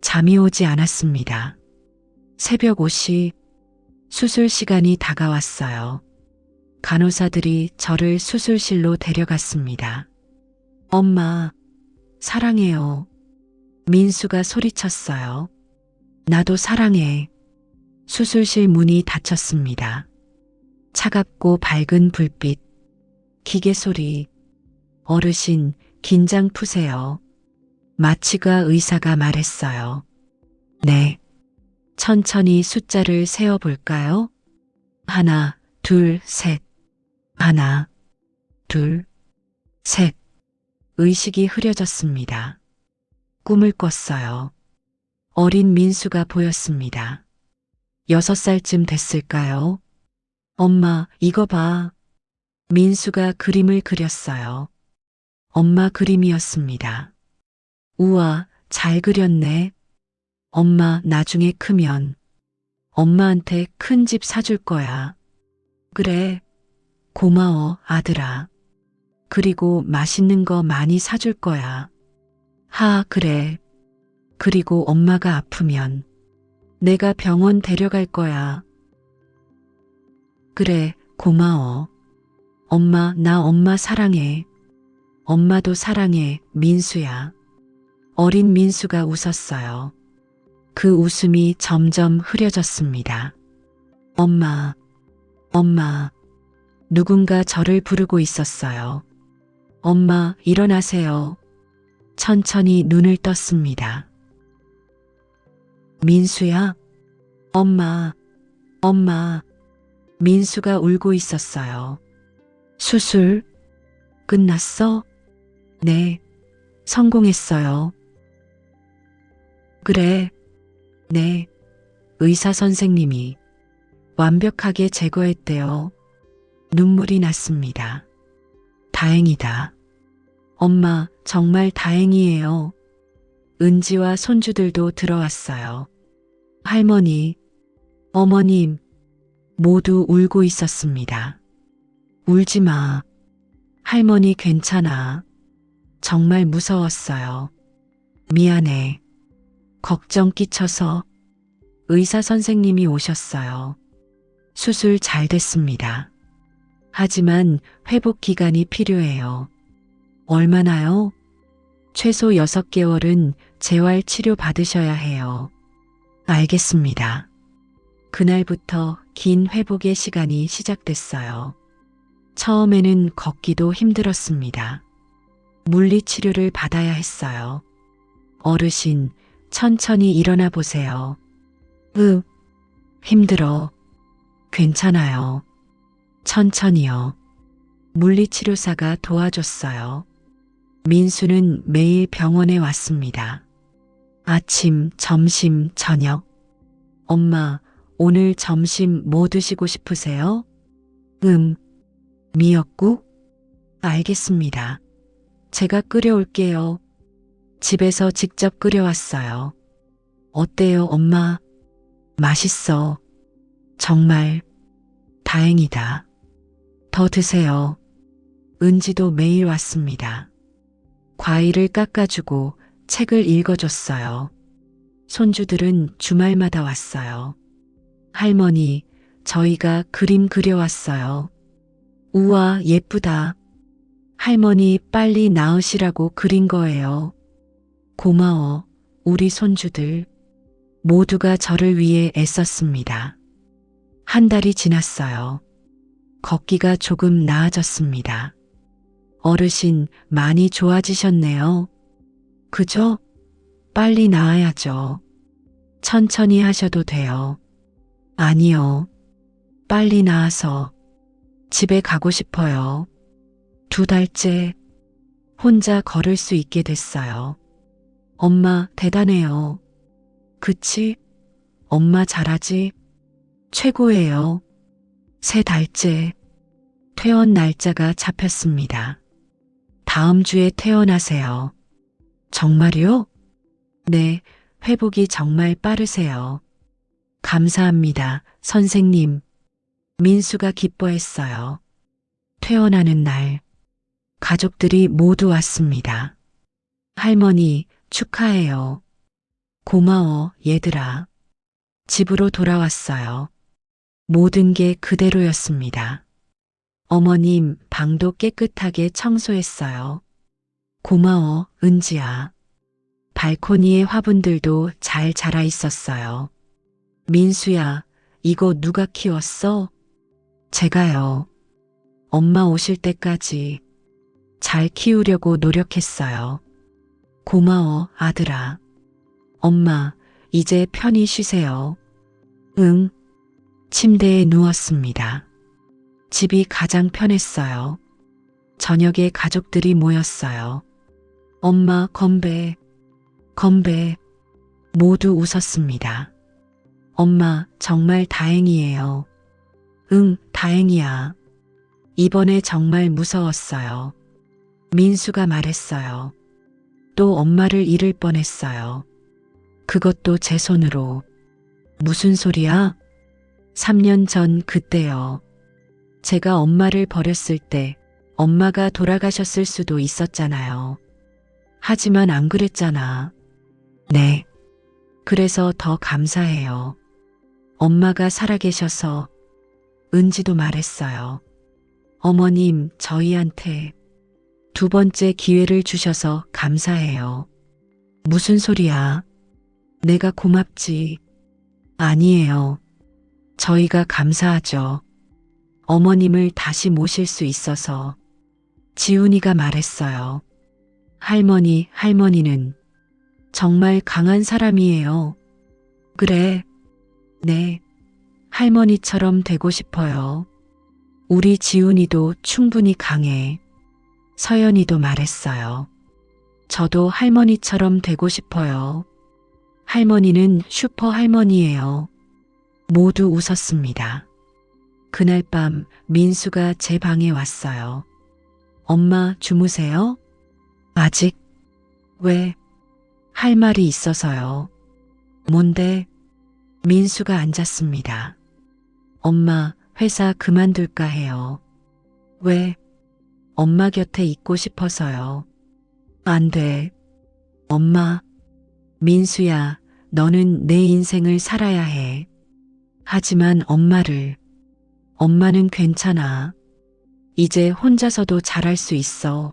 잠이 오지 않았습니다. 새벽 5시 수술 시간이 다가왔어요. 간호사들이 저를 수술실로 데려갔습니다. 엄마, 사랑해요. 민수가 소리쳤어요. 나도 사랑해. 수술실 문이 닫혔습니다. 차갑고 밝은 불빛, 기계 소리. 어르신, 긴장 푸세요. 마취가 의사가 말했어요. 네. 천천히 숫자를 세어볼까요? 하나, 둘, 셋. 하나, 둘, 셋. 의식이 흐려졌습니다. 꿈을 꿨어요. 어린 민수가 보였습니다. 6살쯤 됐을까요? 엄마, 이거 봐. 민수가 그림을 그렸어요. 엄마 그림이었습니다. 우와, 잘 그렸네. 엄마 나중에 크면 엄마한테 큰 집 사줄 거야. 그래. 고마워, 아들아. 그리고 맛있는 거 많이 사줄 거야. 그래. 그리고 엄마가 아프면 내가 병원 데려갈 거야. 그래, 고마워. 엄마, 나 엄마 사랑해. 엄마도 사랑해, 민수야. 어린 민수가 웃었어요. 그 웃음이 점점 흐려졌습니다. 엄마, 엄마. 누군가 저를 부르고 있었어요. 엄마, 일어나세요. 천천히 눈을 떴습니다. 민수야? 엄마, 엄마. 민수가 울고 있었어요. 수술 끝났어? 네, 성공했어요. 그래, 네. 의사 선생님이 완벽하게 제거했대요. 눈물이 났습니다. 다행이다. 엄마, 정말 다행이에요. 은지와 손주들도 들어왔어요. 할머니, 어머님, 모두 울고 있었습니다. 울지 마. 할머니 괜찮아. 정말 무서웠어요. 미안해. 걱정 끼쳐서. 의사 선생님이 오셨어요. 수술 잘 됐습니다. 하지만 회복 기간이 필요해요. 얼마나요? 최소 6개월은 재활 치료 받으셔야 해요. 알겠습니다. 그날부터 긴 회복의 시간이 시작됐어요. 처음에는 걷기도 힘들었습니다. 물리치료를 받아야 했어요. 어르신, 천천히 일어나 보세요. 힘들어. 괜찮아요. 천천히요. 물리치료사가 도와줬어요. 민수는 매일 병원에 왔습니다. 아침, 점심, 저녁. 엄마, 오늘 점심 뭐 드시고 싶으세요? 미역국? 알겠습니다. 제가 끓여올게요. 집에서 직접 끓여왔어요. 어때요, 엄마? 맛있어. 정말 다행이다. 더 드세요. 은지도 매일 왔습니다. 과일을 깎아주고 책을 읽어줬어요. 손주들은 주말마다 왔어요. 할머니, 저희가 그림 그려왔어요. 우와, 예쁘다. 할머니 빨리 나으시라고 그린 거예요. 고마워, 우리 손주들. 모두가 저를 위해 애썼습니다. 한 달이 지났어요. 걷기가 조금 나아졌습니다. 어르신, 많이 좋아지셨네요. 그죠? 빨리 나아야죠. 천천히 하셔도 돼요. 아니요. 빨리 나아서 집에 가고 싶어요. 2달째 혼자 걸을 수 있게 됐어요. 엄마 대단해요. 그치? 엄마 잘하지? 최고예요. 3달째. 퇴원 날짜가 잡혔습니다. 다음 주에 퇴원하세요. 정말요? 네, 회복이 정말 빠르세요. 감사합니다, 선생님. 민수가 기뻐했어요. 퇴원하는 날, 가족들이 모두 왔습니다. 할머니, 축하해요. 고마워, 얘들아. 집으로 돌아왔어요. 모든 게 그대로였습니다. 어머님, 방도 깨끗하게 청소했어요. 고마워, 은지야. 발코니의 화분들도 잘 자라 있었어요. 민수야, 이거 누가 키웠어? 제가요. 엄마 오실 때까지 잘 키우려고 노력했어요. 고마워, 아들아. 엄마, 이제 편히 쉬세요. 응. 침대에 누웠습니다. 집이 가장 편했어요. 저녁에 가족들이 모였어요. 엄마, 건배. 건배. 모두 웃었습니다. 엄마, 정말 다행이에요. 응, 다행이야. 이번에 정말 무서웠어요. 민수가 말했어요. 또 엄마를 잃을 뻔했어요. 그것도 제 손으로. 무슨 소리야? 3년 전 그때요. 제가 엄마를 버렸을 때 엄마가 돌아가셨을 수도 있었잖아요. 하지만 안 그랬잖아. 네. 그래서 더 감사해요. 엄마가 살아계셔서. 은지도 말했어요. 어머님, 저희한테 2번째 기회를 주셔서 감사해요. 무슨 소리야? 내가 고맙지. 아니에요. 저희가 감사하죠. 어머님을 다시 모실 수 있어서. 지훈이가 말했어요. 할머니는 정말 강한 사람이에요. 그래. 네. 할머니처럼 되고 싶어요. 우리 지훈이도 충분히 강해. 서연이도 말했어요. 저도 할머니처럼 되고 싶어요. 할머니는 슈퍼 할머니예요. 모두 웃었습니다. 그날 밤 민수가 제 방에 왔어요. 엄마, 주무세요? 아직? 왜? 할 말이 있어서요. 뭔데? 민수가 앉았습니다. 엄마, 회사 그만둘까 해요. 왜? 엄마 곁에 있고 싶어서요. 안 돼. 엄마. 민수야, 너는 내 인생을 살아야 해. 하지만 엄마는 괜찮아. 이제 혼자서도 잘할 수 있어.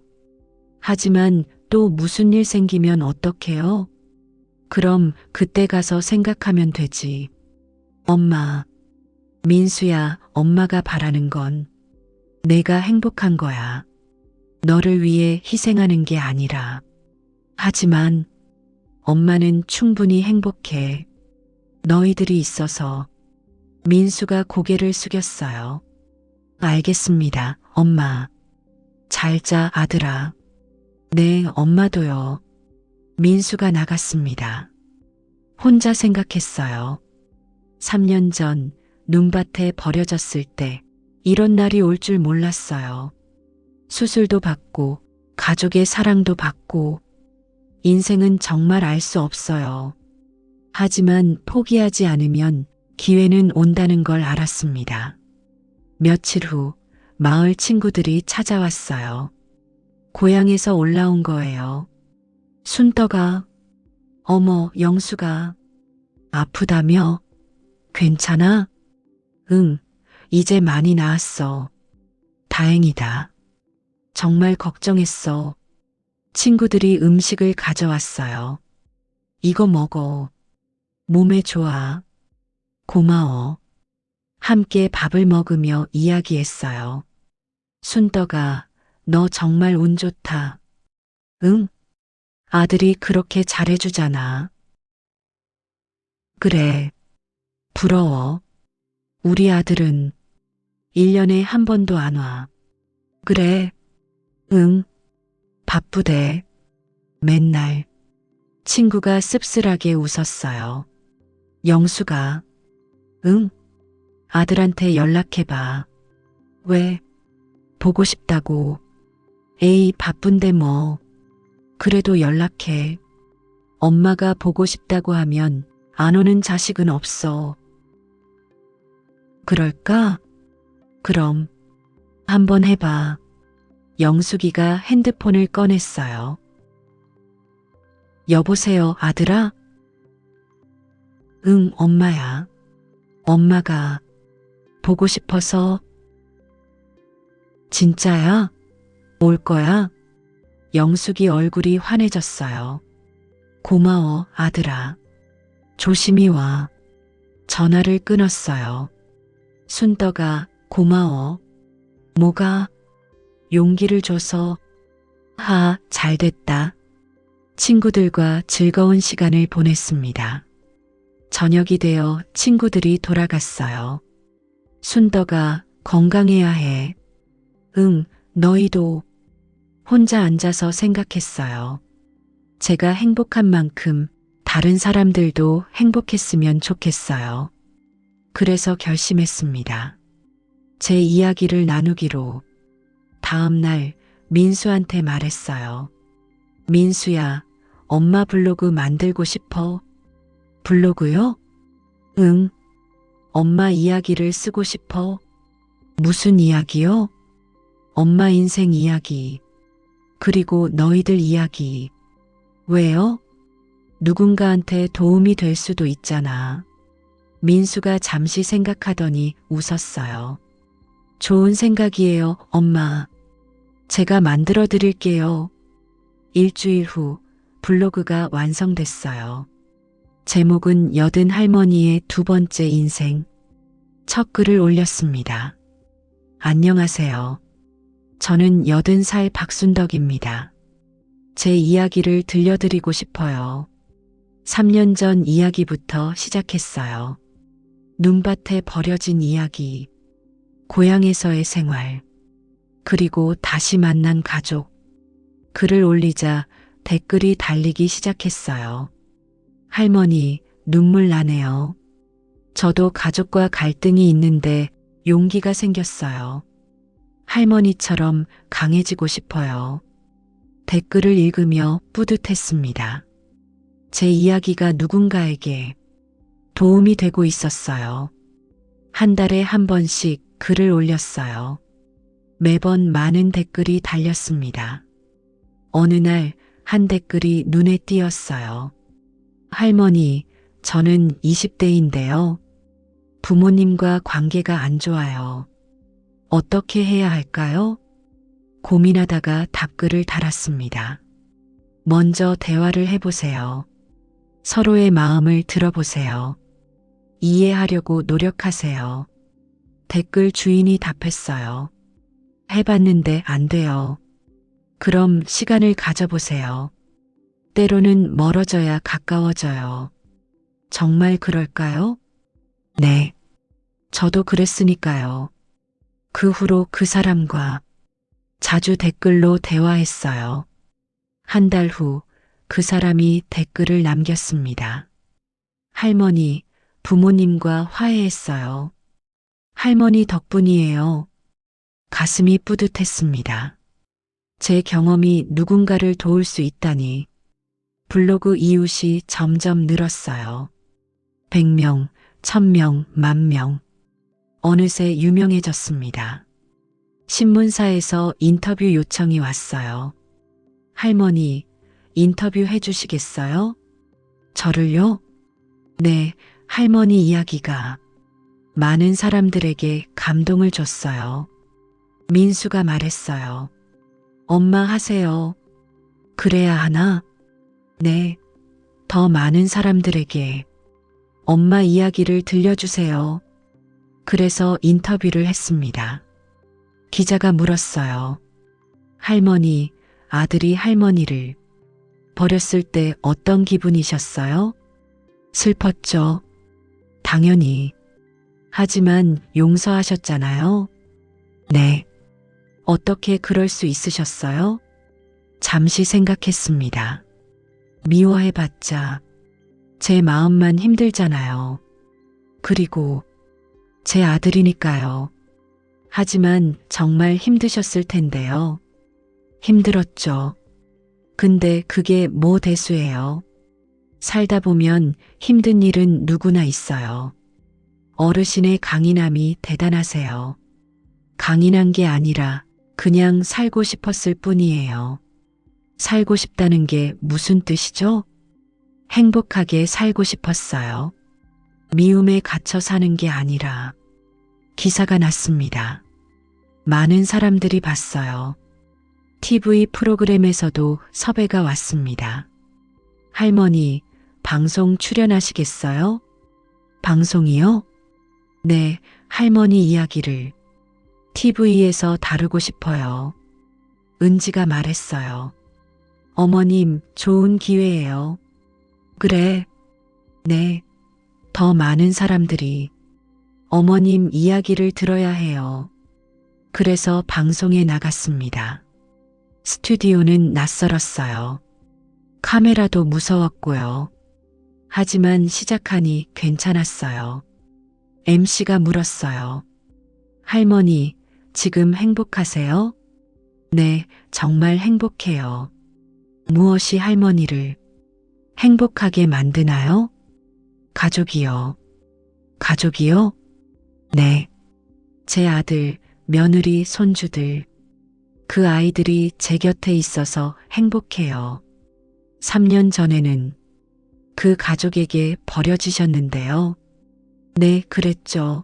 하지만 또 무슨 일 생기면 어떡해요? 그럼 그때 가서 생각하면 되지. 엄마. 민수야, 엄마가 바라는 건 내가 행복한 거야. 너를 위해 희생하는 게 아니라. 하지만 엄마는 충분히 행복해. 너희들이 있어서. 민수가 고개를 숙였어요. 알겠습니다, 엄마. 잘 자, 아들아. 네, 엄마도요. 민수가 나갔습니다. 혼자 생각했어요. 3년 전 눈밭에 버려졌을 때 이런 날이 올 줄 몰랐어요. 수술도 받고 가족의 사랑도 받고 인생은 정말 알 수 없어요. 하지만 포기하지 않으면 기회는 온다는 걸 알았습니다. 며칠 후 마을 친구들이 찾아왔어요. 고향에서 올라온 거예요. 순떡아, 어머, 영수가 아프다며? 괜찮아? 응, 이제 많이 나았어. 다행이다. 정말 걱정했어. 친구들이 음식을 가져왔어요. 이거 먹어. 몸에 좋아. 고마워. 함께 밥을 먹으며 이야기했어요. 순떡아, 너 정말 운 좋다. 응? 아들이 그렇게 잘해주잖아. 그래. 부러워. 우리 아들은 1년에 한 번도 안 와. 그래. 응. 바쁘대. 맨날. 친구가 씁쓸하게 웃었어요. 영수가, 응, 아들한테 연락해봐. 왜? 보고 싶다고. 에이, 바쁜데 뭐. 그래도 연락해. 엄마가 보고 싶다고 하면 안 오는 자식은 없어. 그럴까? 그럼 한번 해봐. 영숙이가 핸드폰을 꺼냈어요. 여보세요, 아들아? 응, 엄마야. 엄마가 보고 싶어서. 진짜야? 올 거야? 영숙이 얼굴이 환해졌어요. 고마워, 아들아. 조심히 와. 전화를 끊었어요. 순덕아, 고마워. 뭐가? 용기를 줘서. 잘 됐다. 친구들과 즐거운 시간을 보냈습니다. 저녁이 되어 친구들이 돌아갔어요. 순덕아, 건강해야 해. 응, 너희도. 혼자 앉아서 생각했어요. 제가 행복한 만큼 다른 사람들도 행복했으면 좋겠어요. 그래서 결심했습니다. 제 이야기를 나누기로. 다음 날 민수한테 말했어요. 민수야, 엄마 블로그 만들고 싶어? 블로그요? 응. 엄마 이야기를 쓰고 싶어? 무슨 이야기요? 엄마 인생 이야기. 그리고 너희들 이야기. 왜요? 누군가한테 도움이 될 수도 있잖아. 민수가 잠시 생각하더니 웃었어요. 좋은 생각이에요, 엄마. 제가 만들어 드릴게요. 일주일 후 블로그가 완성됐어요. 제목은 여든 할머니의 두 번째 인생. 첫 글을 올렸습니다. 안녕하세요. 저는 80살 박순덕입니다. 제 이야기를 들려드리고 싶어요. 3년 전 이야기부터 시작했어요. 눈밭에 버려진 이야기, 고향에서의 생활, 그리고 다시 만난 가족. 글을 올리자 댓글이 달리기 시작했어요. 할머니, 눈물 나네요. 저도 가족과 갈등이 있는데 용기가 생겼어요. 할머니처럼 강해지고 싶어요. 댓글을 읽으며 뿌듯했습니다. 제 이야기가 누군가에게 도움이 되고 있었어요. 한 달에 한 번씩 글을 올렸어요. 매번 많은 댓글이 달렸습니다. 어느 날 한 댓글이 눈에 띄었어요. 할머니, 저는 20대인데요. 부모님과 관계가 안 좋아요. 어떻게 해야 할까요? 고민하다가 답글을 달았습니다. 먼저 대화를 해보세요. 서로의 마음을 들어보세요. 이해하려고 노력하세요. 댓글 주인이 답했어요. 해봤는데 안 돼요. 그럼 시간을 가져보세요. 때로는 멀어져야 가까워져요. 정말 그럴까요? 네. 저도 그랬으니까요. 그 후로 그 사람과 자주 댓글로 대화했어요. 한 달 후 그 사람이 댓글을 남겼습니다. 할머니, 부모님과 화해했어요. 할머니 덕분이에요. 가슴이 뿌듯했습니다. 제 경험이 누군가를 도울 수 있다니. 블로그 이웃이 점점 늘었어요. 100명, 1000명, 10,000명. 어느새 유명해졌습니다. 신문사에서 인터뷰 요청이 왔어요. 할머니, 인터뷰 해주시겠어요? 저를요? 네, 할머니 이야기가 많은 사람들에게 감동을 줬어요. 민수가 말했어요. 엄마 하세요. 그래야 하나? 네, 더 많은 사람들에게 엄마 이야기를 들려주세요. 그래서 인터뷰를 했습니다. 기자가 물었어요. 할머니, 아들이 할머니를 버렸을 때 어떤 기분이셨어요? 슬펐죠. 당연히. 하지만 용서하셨잖아요. 네. 어떻게 그럴 수 있으셨어요? 잠시 생각했습니다. 미워해봤자 제 마음만 힘들잖아요. 그리고 제 아들이니까요. 하지만 정말 힘드셨을 텐데요. 힘들었죠. 근데 그게 뭐 대수예요. 살다 보면 힘든 일은 누구나 있어요. 어르신의 강인함이 대단하세요. 강인한 게 아니라 그냥 살고 싶었을 뿐이에요. 살고 싶다는 게 무슨 뜻이죠? 행복하게 살고 싶었어요. 미움에 갇혀 사는 게 아니라. 기사가 났습니다. 많은 사람들이 봤어요. TV 프로그램에서도 섭외가 왔습니다. 할머니, 방송 출연하시겠어요? 방송이요? 네, 할머니 이야기를 TV에서 다루고 싶어요. 은지가 말했어요. 어머님, 좋은 기회예요. 그래. 네. 더 많은 사람들이 어머님 이야기를 들어야 해요. 그래서 방송에 나갔습니다. 스튜디오는 낯설었어요. 카메라도 무서웠고요. 하지만 시작하니 괜찮았어요. MC가 물었어요. 할머니, 지금 행복하세요? 네, 정말 행복해요. 무엇이 할머니를 행복하게 만드나요? 가족이요. 가족이요? 네. 제 아들, 며느리, 손주들. 그 아이들이 제 곁에 있어서 행복해요. 3년 전에는 그 가족에게 버려지셨는데요. 네, 그랬죠.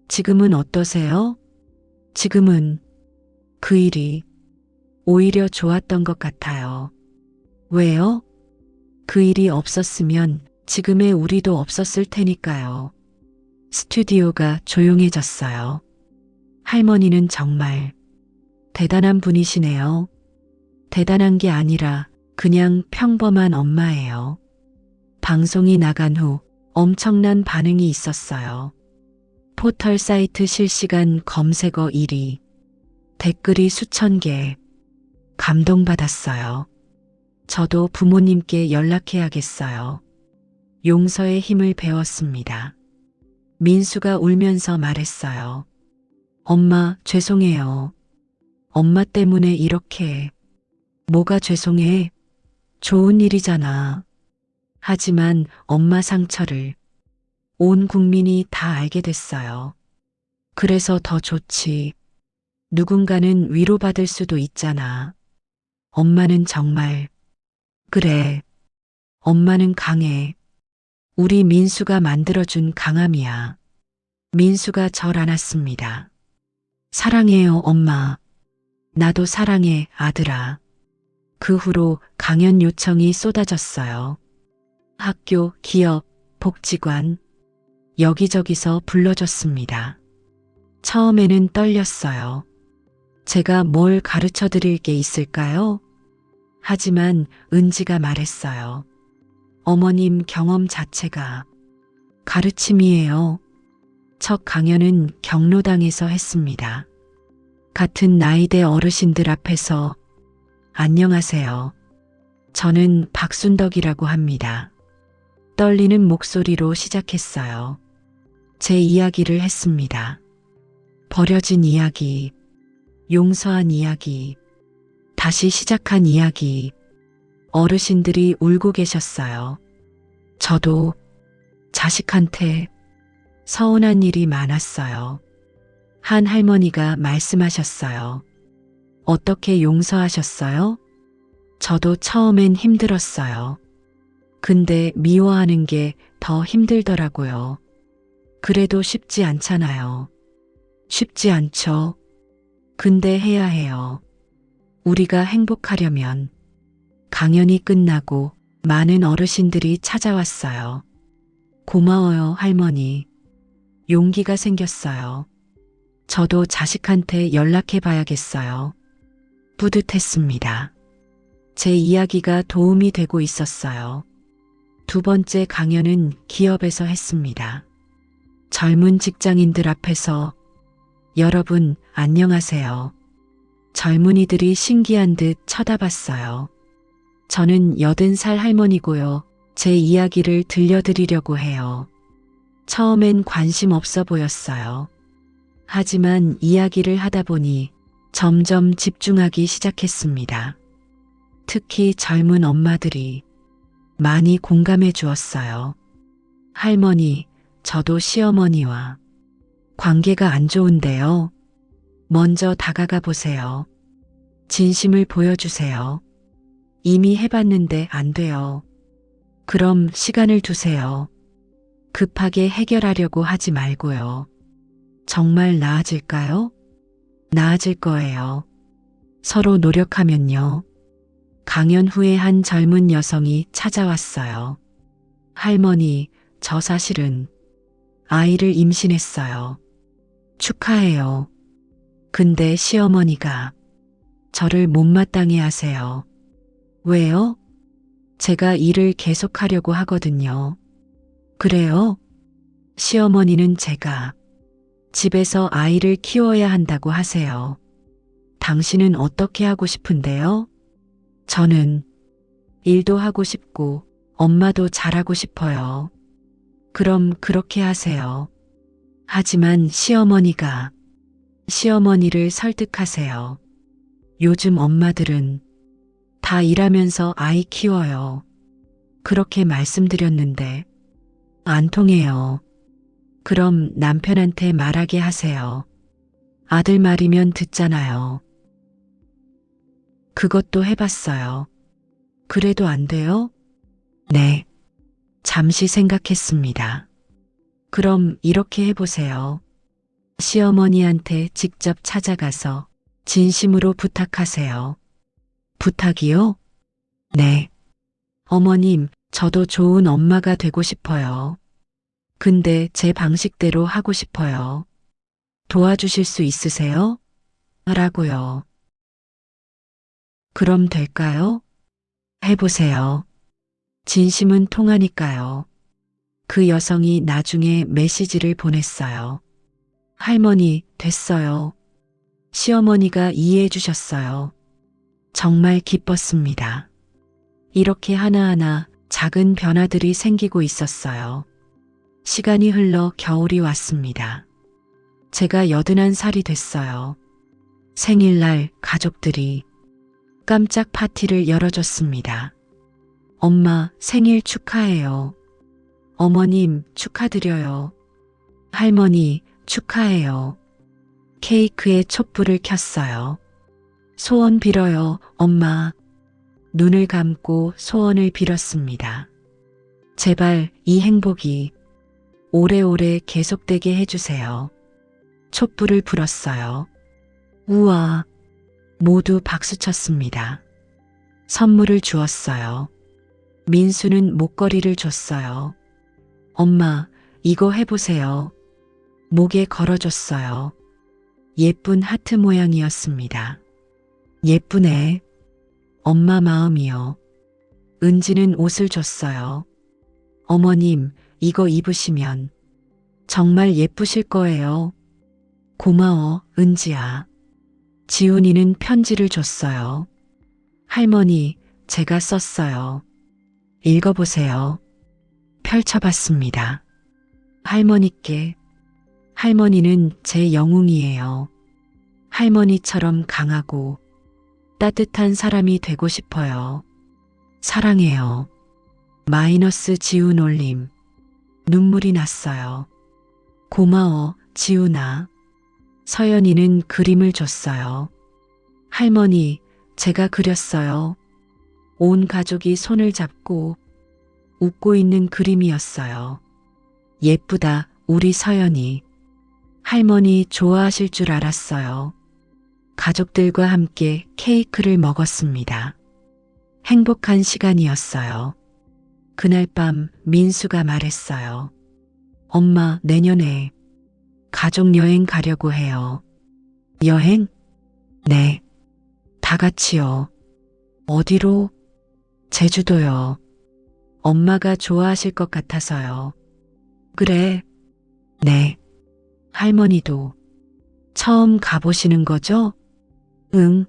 지금은 어떠세요? 지금은 그 일이 오히려 좋았던 것 같아요. 왜요? 그 일이 없었으면 지금의 우리도 없었을 테니까요. 스튜디오가 조용해졌어요. 할머니는 정말 대단한 분이시네요. 대단한 게 아니라 그냥 평범한 엄마예요. 방송이 나간 후 엄청난 반응이 있었어요. 포털 사이트 실시간 검색어 1위, 댓글이 수천 개, 감동받았어요. 저도 부모님께 연락해야겠어요. 용서의 힘을 배웠습니다. 민수가 울면서 말했어요. 엄마, 죄송해요. 엄마 때문에 이렇게. 뭐가 죄송해? 좋은 일이잖아. 하지만 엄마 상처를 온 국민이 다 알게 됐어요. 그래서 더 좋지. 누군가는 위로받을 수도 있잖아. 엄마는 정말. 그래. 엄마는 강해. 우리 민수가 만들어준 강함이야. 민수가 절 안았습니다. 사랑해요, 엄마. 나도 사랑해, 아들아. 그 후로 강연 요청이 쏟아졌어요. 학교, 기업, 복지관, 여기저기서 불러줬습니다. 처음에는 떨렸어요. 제가 뭘 가르쳐 드릴 게 있을까요? 하지만 은지가 말했어요. 어머님 경험 자체가 가르침이에요. 첫 강연은 경로당에서 했습니다. 같은 나이대 어르신들 앞에서 안녕하세요. 저는 박순덕이라고 합니다. 떨리는 목소리로 시작했어요. 제 이야기를 했습니다. 버려진 이야기, 용서한 이야기, 다시 시작한 이야기. 어르신들이 울고 계셨어요. 저도 자식한테 서운한 일이 많았어요. 한 할머니가 말씀하셨어요. 어떻게 용서하셨어요? 저도 처음엔 힘들었어요. 근데 미워하는 게 더 힘들더라고요. 그래도 쉽지 않잖아요. 쉽지 않죠. 근데 해야 해요. 우리가 행복하려면. 강연이 끝나고 많은 어르신들이 찾아왔어요. 고마워요, 할머니. 용기가 생겼어요. 저도 자식한테 연락해 봐야겠어요. 뿌듯했습니다. 제 이야기가 도움이 되고 있었어요. 두 번째 강연은 기업에서 했습니다. 젊은 직장인들 앞에서 여러분 안녕하세요. 젊은이들이 신기한 듯 쳐다봤어요. 저는 80살 할머니고요. 제 이야기를 들려드리려고 해요. 처음엔 관심 없어 보였어요. 하지만 이야기를 하다 보니 점점 집중하기 시작했습니다. 특히 젊은 엄마들이 많이 공감해 주었어요. 할머니, 저도 시어머니와 관계가 안 좋은데요. 먼저 다가가 보세요. 진심을 보여주세요. 이미 해봤는데 안 돼요. 그럼 시간을 두세요. 급하게 해결하려고 하지 말고요. 정말 나아질까요? 나아질 거예요. 서로 노력하면요. 강연 후에 한 젊은 여성이 찾아왔어요. 할머니, 저 사실은 아이를 임신했어요. 축하해요. 근데 시어머니가 저를 못마땅해 하세요. 왜요? 제가 일을 계속하려고 하거든요. 그래요? 시어머니는 제가 집에서 아이를 키워야 한다고 하세요. 당신은 어떻게 하고 싶은데요? 저는 일도 하고 싶고 엄마도 잘하고 싶어요. 그럼 그렇게 하세요. 하지만 시어머니를 설득하세요. 요즘 엄마들은 다 일하면서 아이 키워요. 그렇게 말씀드렸는데 안 통해요. 그럼 남편한테 말하게 하세요. 아들 말이면 듣잖아요. 그것도 해봤어요. 그래도 안 돼요? 네. 잠시 생각했습니다. 그럼 이렇게 해보세요. 시어머니한테 직접 찾아가서 진심으로 부탁하세요. 부탁이요? 네. 어머님, 저도 좋은 엄마가 되고 싶어요. 근데 제 방식대로 하고 싶어요. 도와주실 수 있으세요? 라고요. 그럼 될까요? 해보세요. 진심은 통하니까요. 그 여성이 나중에 메시지를 보냈어요. 할머니, 됐어요. 시어머니가 이해해 주셨어요. 정말 기뻤습니다. 이렇게 하나하나 작은 변화들이 생기고 있었어요. 시간이 흘러 겨울이 왔습니다. 제가 81살이 됐어요. 생일날 가족들이 깜짝 파티를 열어줬습니다. 엄마 생일 축하해요. 어머님 축하드려요. 할머니 축하해요. 케이크에 촛불을 켰어요. 소원 빌어요, 엄마. 눈을 감고 소원을 빌었습니다. 제발 이 행복이 오래오래 계속되게 해주세요. 촛불을 불었어요. 우와, 모두 박수쳤습니다. 선물을 주었어요. 민수는 목걸이를 줬어요. 엄마, 이거 해보세요. 목에 걸어줬어요. 예쁜 하트 모양이었습니다. 예쁘네. 엄마 마음이요. 은지는 옷을 줬어요. 어머님, 이거 입으시면 정말 예쁘실 거예요. 고마워, 은지야. 지훈이는 편지를 줬어요. 할머니, 제가 썼어요. 읽어보세요. 펼쳐봤습니다. 할머니께. 할머니는 제 영웅이에요. 할머니처럼 강하고 따뜻한 사람이 되고 싶어요. 사랑해요. 마이너스 지훈 올림. 눈물이 났어요. 고마워, 지훈아. 서연이는 그림을 줬어요. 할머니, 제가 그렸어요. 온 가족이 손을 잡고 웃고 있는 그림이었어요. 예쁘다, 우리 서연이. 할머니 좋아하실 줄 알았어요. 가족들과 함께 케이크를 먹었습니다. 행복한 시간이었어요. 그날 밤 민수가 말했어요. 엄마, 내년에 가족 여행 가려고 해요. 여행? 네. 다 같이요. 어디로? 제주도요. 엄마가 좋아하실 것 같아서요. 그래. 네. 할머니도 처음 가보시는 거죠? 응.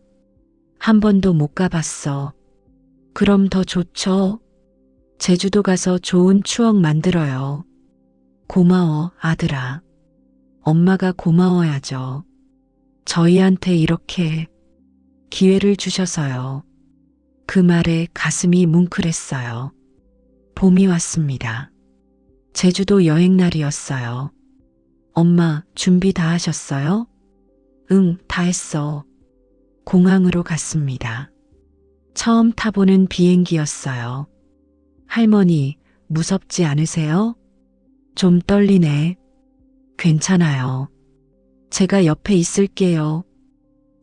한 번도 못 가봤어. 그럼 더 좋죠. 제주도 가서 좋은 추억 만들어요. 고마워, 아들아. 엄마가 고마워야죠. 저희한테 이렇게 기회를 주셔서요. 그 말에 가슴이 뭉클했어요. 봄이 왔습니다. 제주도 여행 날이었어요. 엄마, 준비 다 하셨어요? 응, 다 했어. 공항으로 갔습니다. 처음 타보는 비행기였어요. 할머니, 무섭지 않으세요? 좀 떨리네. 괜찮아요. 제가 옆에 있을게요.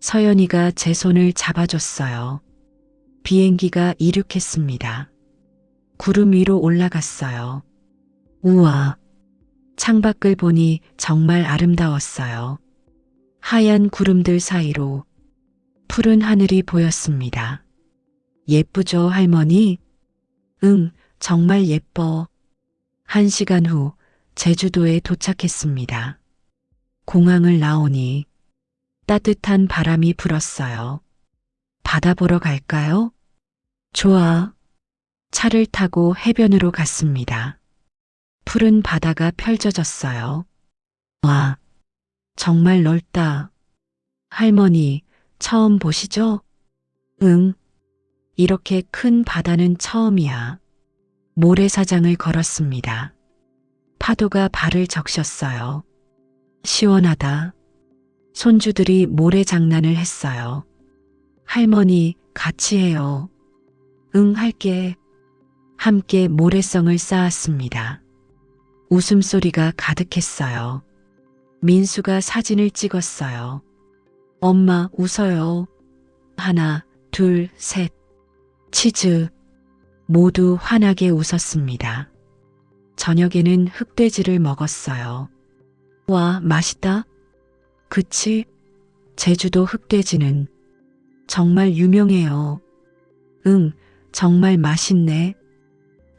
서연이가 제 손을 잡아줬어요. 비행기가 이륙했습니다. 구름 위로 올라갔어요. 우와. 창밖을 보니 정말 아름다웠어요. 하얀 구름들 사이로 푸른 하늘이 보였습니다. 예쁘죠, 할머니? 응, 정말 예뻐. 1시간 후 제주도에 도착했습니다. 공항을 나오니 따뜻한 바람이 불었어요. 바다 보러 갈까요? 좋아. 차를 타고 해변으로 갔습니다. 푸른 바다가 펼쳐졌어요. 와, 정말 넓다. 할머니, 처음 보시죠? 응. 이렇게 큰 바다는 처음이야. 모래사장을 걸었습니다. 파도가 발을 적셨어요. 시원하다. 손주들이 모래 장난을 했어요. 할머니, 같이 해요. 응, 할게. 함께 모래성을 쌓았습니다. 웃음소리가 가득했어요. 민수가 사진을 찍었어요. 엄마, 웃어요. 하나, 둘, 셋. 치즈. 모두 환하게 웃었습니다. 저녁에는 흑돼지를 먹었어요. 와, 맛있다. 그치? 제주도 흑돼지는 정말 유명해요. 응, 정말 맛있네.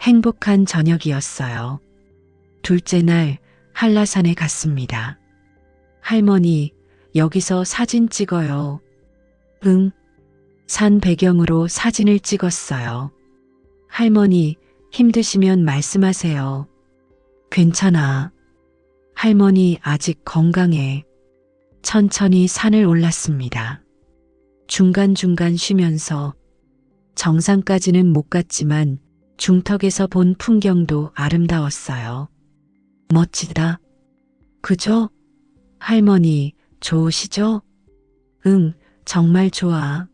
행복한 저녁이었어요. 둘째 날 한라산에 갔습니다. 할머니, 여기서 사진 찍어요. 응. 산 배경으로 사진을 찍었어요. 할머니, 힘드시면 말씀하세요. 괜찮아. 할머니 아직 건강해. 천천히 산을 올랐습니다. 중간중간 쉬면서 정상까지는 못 갔지만 중턱에서 본 풍경도 아름다웠어요. 멋지다. 그죠? 할머니, 좋으시죠? 응, 정말 좋아.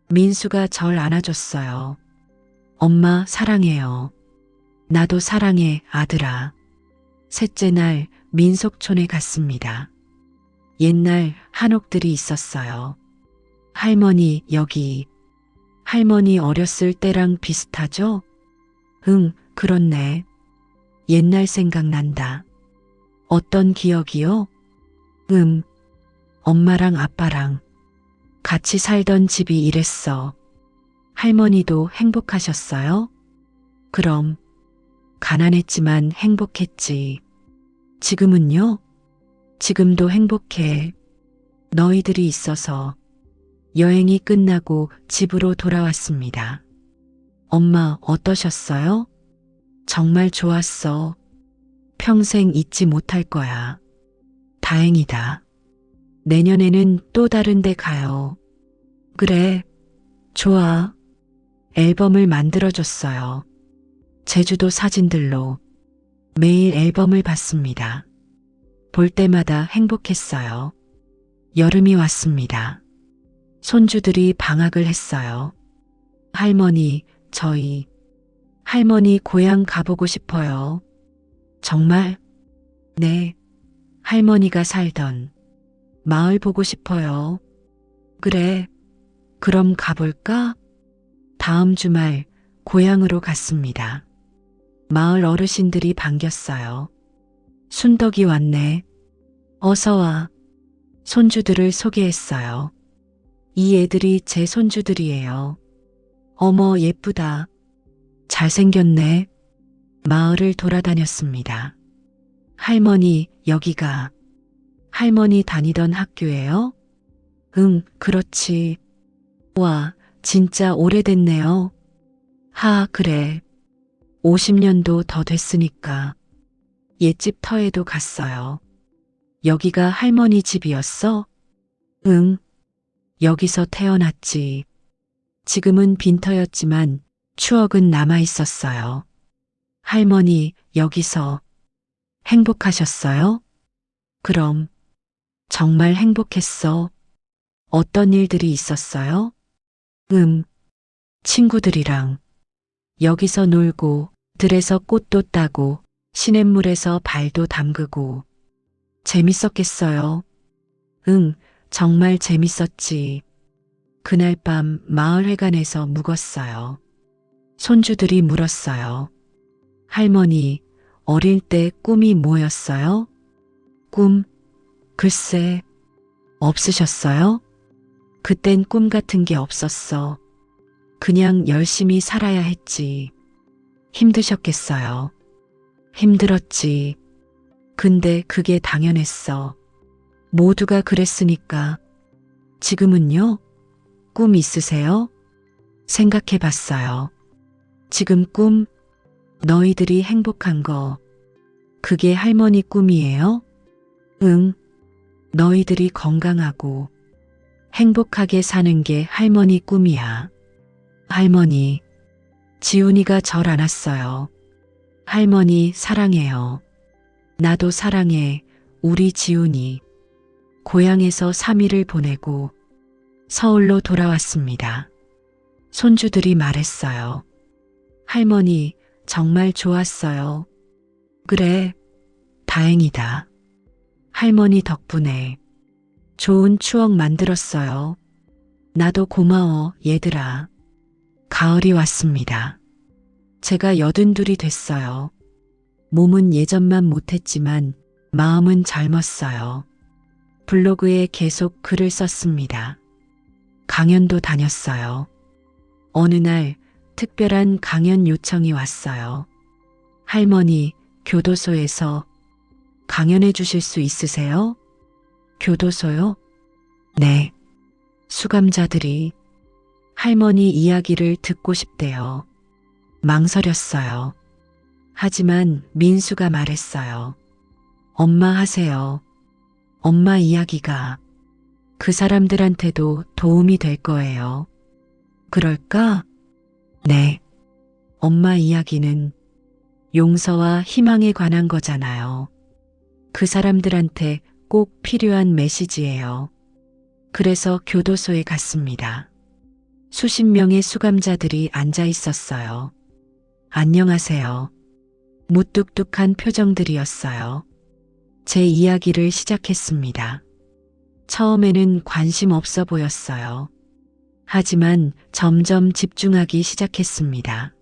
민수가 절 안아줬어요. 엄마 사랑해요. 나도 사랑해, 아들아. 셋째 날 민속촌에 갔습니다. 옛날 한옥들이 있었어요. 할머니, 여기. 할머니 어렸을 때랑 비슷하죠? 응, 그렇네. 옛날 생각난다. 어떤 기억이요? 엄마랑 아빠랑 같이 살던 집이 이랬어. 할머니도 행복하셨어요? 그럼, 가난했지만 행복했지. 지금은요? 지금도 행복해. 너희들이 있어서. 여행이 끝나고 집으로 돌아왔습니다. 엄마 어떠셨어요? 정말 좋았어. 평생 잊지 못할 거야. 다행이다. 내년에는 또 다른 데 가요. 그래, 좋아. 앨범을 만들어줬어요. 제주도 사진들로 매일 앨범을 봤습니다. 볼 때마다 행복했어요. 여름이 왔습니다. 손주들이 방학을 했어요. 할머니, 할머니 고향 가보고 싶어요. 정말? 네. 할머니가 살던 마을 보고 싶어요. 그래. 그럼 가볼까? 다음 주말 고향으로 갔습니다. 마을 어르신들이 반겼어요. 순덕이 왔네. 어서 와. 손주들을 소개했어요. 이 애들이 제 손주들이에요. 어머, 예쁘다. 잘생겼네. 마을을 돌아다녔습니다. 할머니, 여기가 할머니 다니던 학교예요? 응, 그렇지. 와, 진짜 오래됐네요. 그래. 50년도 더 됐으니까. 옛집 터에도 갔어요. 여기가 할머니 집이었어? 응. 여기서 태어났지. 지금은 빈터였지만 추억은 남아 있었어요. 할머니, 여기서 행복하셨어요? 그럼, 정말 행복했어. 어떤 일들이 있었어요? 친구들이랑. 여기서 놀고, 들에서 꽃도 따고, 시냇물에서 발도 담그고. 재밌었겠어요? 정말 재밌었지. 그날 밤 마을회관에서 묵었어요. 손주들이 물었어요. 할머니, 어릴 때 꿈이 뭐였어요? 꿈? 글쎄, 없으셨어요? 그땐 꿈 같은 게 없었어. 그냥 열심히 살아야 했지. 힘드셨겠어요. 힘들었지. 근데 그게 당연했어. 모두가 그랬으니까. 지금은요? 꿈 있으세요? 생각해 봤어요. 지금 꿈? 너희들이 행복한 거. 그게 할머니 꿈이에요? 응. 너희들이 건강하고 행복하게 사는 게 할머니 꿈이야. 할머니, 지훈이가 절 안았어요. 할머니 사랑해요. 나도 사랑해, 우리 지훈이. 고향에서 3일을 보내고 서울로 돌아왔습니다. 손주들이 말했어요. 할머니, 정말 좋았어요. 그래, 다행이다. 할머니 덕분에 좋은 추억 만들었어요. 나도 고마워, 얘들아. 가을이 왔습니다. 제가 82이 됐어요. 몸은 예전만 못했지만 마음은 젊었어요. 블로그에 계속 글을 썼습니다. 강연도 다녔어요. 어느 날 특별한 강연 요청이 왔어요. 할머니, 교도소에서 강연해 주실 수 있으세요? 교도소요? 네. 수감자들이 할머니 이야기를 듣고 싶대요. 망설였어요. 하지만 민수가 말했어요. 엄마 하세요. 엄마 이야기가 그 사람들한테도 도움이 될 거예요. 그럴까? 네. 엄마 이야기는 용서와 희망에 관한 거잖아요. 그 사람들한테 꼭 필요한 메시지예요. 그래서 교도소에 갔습니다. 수십 명의 수감자들이 앉아 있었어요. 안녕하세요. 무뚝뚝한 표정들이었어요. 제 이야기를 시작했습니다. 처음에는 관심 없어 보였어요. 하지만 점점 집중하기 시작했습니다.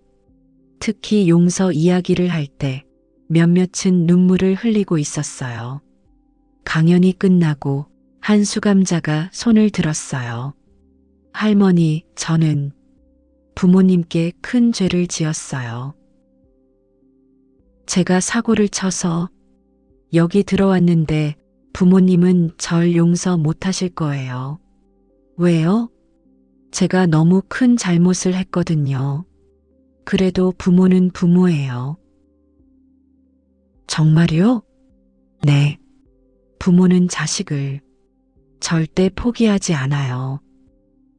특히 용서 이야기를 할 때 몇몇은 눈물을 흘리고 있었어요. 강연이 끝나고 한 수감자가 손을 들었어요. 할머니, 저는 부모님께 큰 죄를 지었어요. 제가 사고를 쳐서 여기 들어왔는데 부모님은 절 용서 못 하실 거예요. 왜요? 제가 너무 큰 잘못을 했거든요. 그래도 부모는 부모예요. 정말요? 네. 부모는 자식을 절대 포기하지 않아요.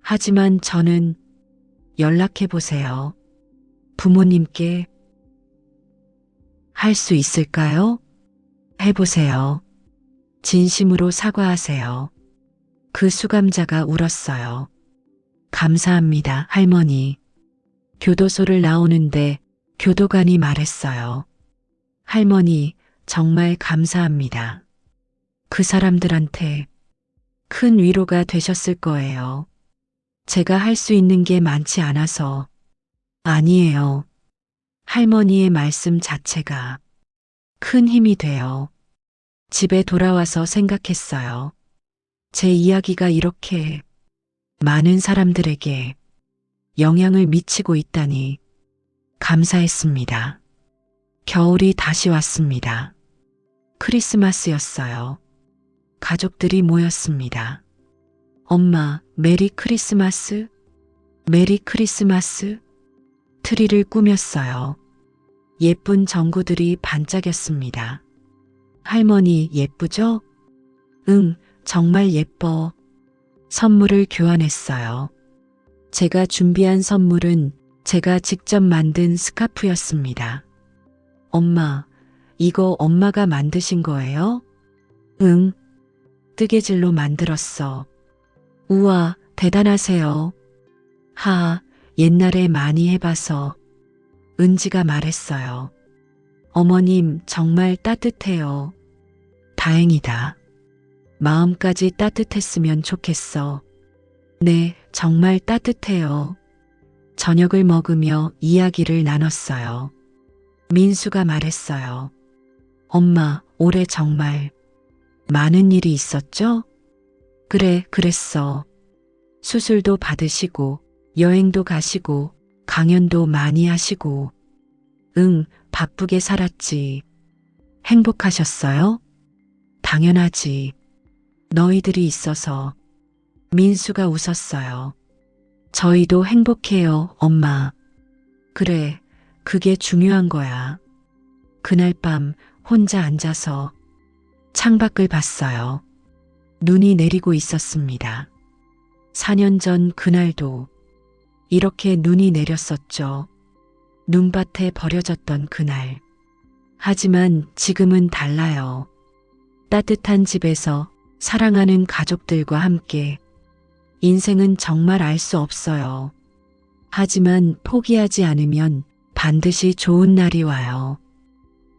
하지만 저는 연락해 보세요. 부모님께 할 수 있을까요? 해보세요. 진심으로 사과하세요. 그 수감자가 울었어요. 감사합니다, 할머니. 교도소를 나오는데 교도관이 말했어요. 할머니, 정말 감사합니다. 그 사람들한테 큰 위로가 되셨을 거예요. 제가 할 수 있는 게 많지 않아서. 아니에요. 할머니의 말씀 자체가 큰 힘이 돼요. 집에 돌아와서 생각했어요. 제 이야기가 이렇게 많은 사람들에게 영향을 미치고 있다니 감사했습니다. 겨울이 다시 왔습니다. 크리스마스였어요. 가족들이 모였습니다. 엄마, 메리 크리스마스? 메리 크리스마스? 트리를 꾸몄어요. 예쁜 전구들이 반짝였습니다. 할머니 예쁘죠? 응, 정말 예뻐. 선물을 교환했어요. 제가 준비한 선물은 제가 직접 만든 스카프였습니다. 엄마, 이거 엄마가 만드신 거예요? 응, 뜨개질로 만들었어. 우와, 대단하세요. 하, 옛날에 많이 해봐서. 은지가 말했어요. 어머님, 정말 따뜻해요. 다행이다. 마음까지 따뜻했으면 좋겠어. 네, 정말 따뜻해요. 저녁을 먹으며 이야기를 나눴어요. 민수가 말했어요. 엄마, 올해 정말 많은 일이 있었죠? 그래, 그랬어. 수술도 받으시고, 여행도 가시고, 강연도 많이 하시고. 응, 바쁘게 살았지. 행복하셨어요? 당연하지. 너희들이 있어서. 민수가 웃었어요. 저희도 행복해요, 엄마. 그래, 그게 중요한 거야. 그날 밤 혼자 앉아서 창밖을 봤어요. 눈이 내리고 있었습니다. 4년 전 그날도 이렇게 눈이 내렸었죠. 눈밭에 버려졌던 그날. 하지만 지금은 달라요. 따뜻한 집에서 사랑하는 가족들과 함께. 인생은 정말 알 수 없어요. 하지만 포기하지 않으면 반드시 좋은 날이 와요.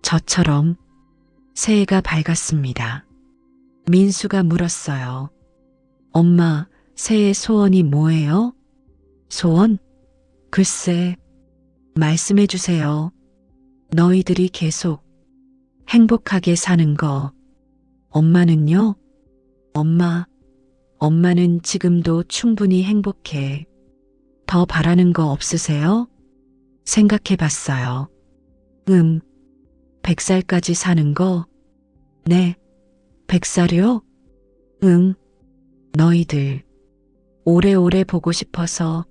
저처럼. 새해가 밝았습니다. 민수가 물었어요. 엄마, 새해 소원이 뭐예요? 소원? 글쎄, 말씀해 주세요. 너희들이 계속 행복하게 사는 거. 엄마는요? 엄마는 지금도 충분히 행복해. 더 바라는 거 없으세요? 생각해 봤어요. 100살까지 사는 거? 네, 100살이요? 응, 너희들 오래오래 보고 싶어서.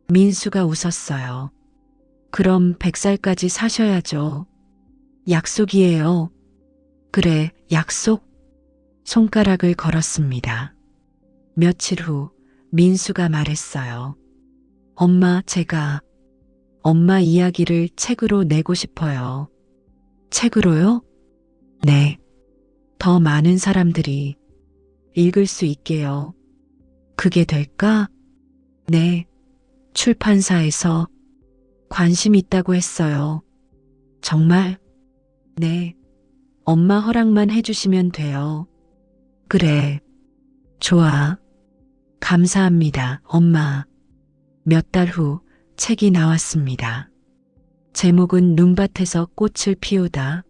민수가 웃었어요. 그럼 100살까지 사셔야죠. 약속이에요. 그래, 약속. 손가락을 걸었습니다. 며칠 후 민수가 말했어요. 엄마, 제가 엄마 이야기를 책으로 내고 싶어요. 책으로요? 네. 더 많은 사람들이 읽을 수 있게요. 그게 될까? 네. 출판사에서 관심 있다고 했어요. 정말? 네. 엄마 허락만 해주시면 돼요. 그래. 좋아. 감사합니다, 엄마. 몇 달 후 책이 나왔습니다. 제목은 눈밭에서 꽃을 피우다.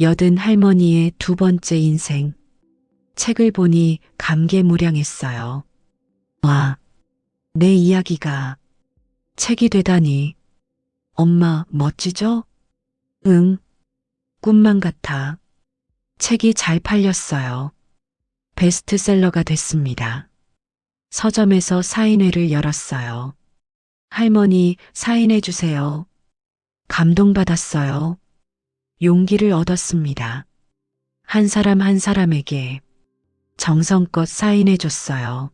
여든 할머니의 두 번째 인생. 책을 보니 감개무량했어요. 와, 내 이야기가 책이 되다니. 엄마, 멋지죠? 응, 꿈만 같아. 책이 잘 팔렸어요. 베스트셀러가 됐습니다. 서점에서 사인회를 열었어요. 할머니, 사인해 주세요. 감동받았어요. 용기를 얻었습니다. 한 사람 한 사람에게 정성껏 사인해 줬어요.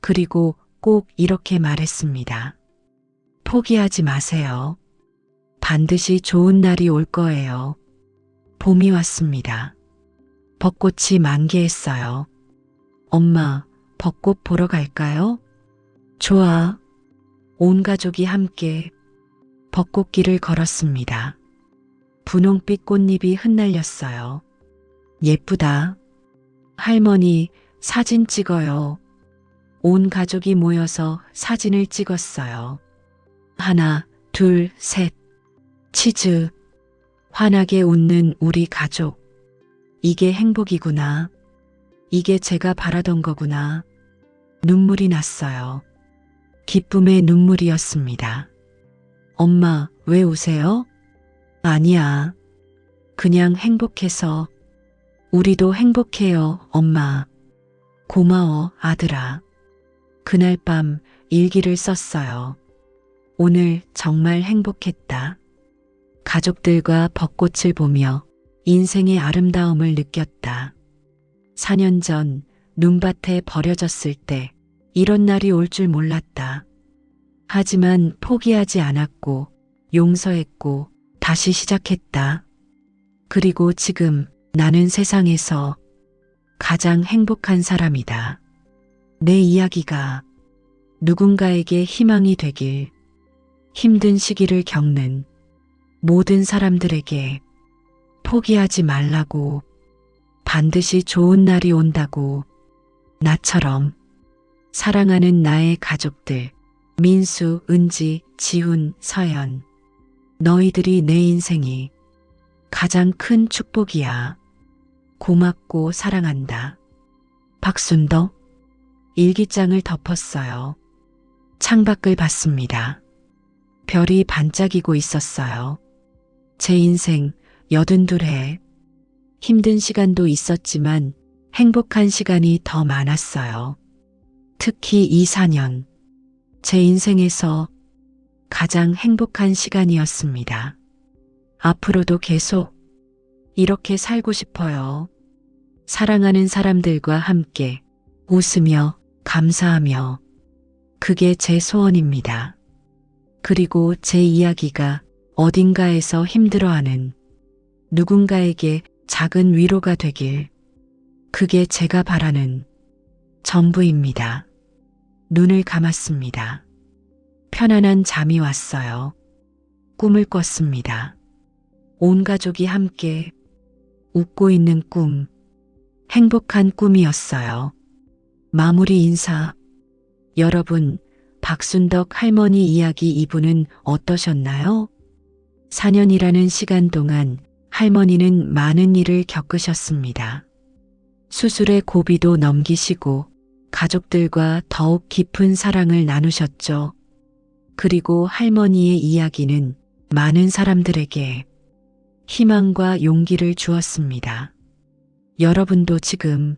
그리고 꼭 이렇게 말했습니다. 포기하지 마세요. 반드시 좋은 날이 올 거예요. 봄이 왔습니다. 벚꽃이 만개했어요. 엄마, 벚꽃 보러 갈까요? 좋아. 온 가족이 함께 벚꽃길을 걸었습니다. 분홍빛 꽃잎이 흩날렸어요. 예쁘다. 할머니, 사진 찍어요. 온 가족이 모여서 사진을 찍었어요. 하나, 둘, 셋. 치즈. 환하게 웃는 우리 가족. 이게 행복이구나. 이게 제가 바라던 거구나. 눈물이 났어요. 기쁨의 눈물이었습니다. 엄마, 왜 우세요? 아니야. 그냥 행복해서. 우리도 행복해요, 엄마. 고마워, 아들아. 그날 밤 일기를 썼어요. 오늘 정말 행복했다. 가족들과 벚꽃을 보며 인생의 아름다움을 느꼈다. 4년 전 눈밭에 버려졌을 때 이런 날이 올 줄 몰랐다. 하지만 포기하지 않았고 용서했고 다시 시작했다. 그리고 지금 나는 세상에서 가장 행복한 사람이다. 내 이야기가 누군가에게 희망이 되길, 힘든 시기를 겪는 모든 사람들에게 포기하지 말라고, 반드시 좋은 날이 온다고, 나처럼 사랑하는 나의 가족들, 민수, 은지, 지훈, 서연, 너희들이 내 인생이 가장 큰 축복이야. 고맙고 사랑한다. 박순덕. 일기장을 덮었어요. 창밖을 봤습니다. 별이 반짝이고 있었어요. 제 인생 82해. 힘든 시간도 있었지만 행복한 시간이 더 많았어요. 특히 이 4년, 제 인생에서 가장 행복한 시간이었습니다. 앞으로도 계속 이렇게 살고 싶어요. 사랑하는 사람들과 함께 웃으며 감사하며, 그게 제 소원입니다. 그리고 제 이야기가 어딘가에서 힘들어하는 누군가에게 작은 위로가 되길, 그게 제가 바라는 전부입니다. 눈을 감았습니다. 편안한 잠이 왔어요. 꿈을 꿨습니다. 온 가족이 함께 웃고 있는 꿈, 행복한 꿈이었어요. 마무리 인사. 여러분, 박순덕 할머니 이야기 2부는 어떠셨나요? 4년이라는 시간 동안 할머니는 많은 일을 겪으셨습니다. 수술의 고비도 넘기시고 가족들과 더욱 깊은 사랑을 나누셨죠. 그리고 할머니의 이야기는 많은 사람들에게 희망과 용기를 주었습니다. 여러분도 지금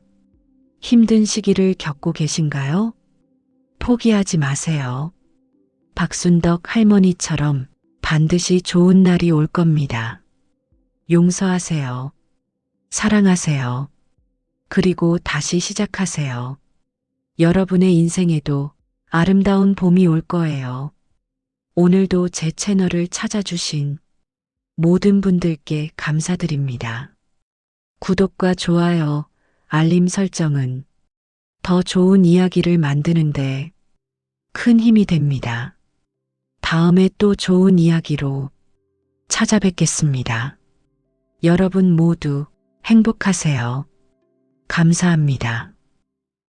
힘든 시기를 겪고 계신가요? 포기하지 마세요. 박순덕 할머니처럼 반드시 좋은 날이 올 겁니다. 용서하세요. 사랑하세요. 그리고 다시 시작하세요. 여러분의 인생에도 아름다운 봄이 올 거예요. 오늘도 제 채널을 찾아주신 모든 분들께 감사드립니다. 구독과 좋아요, 알림 설정은 더 좋은 이야기를 만드는데 큰 힘이 됩니다. 다음에 또 좋은 이야기로 찾아뵙겠습니다. 여러분 모두 행복하세요. 감사합니다.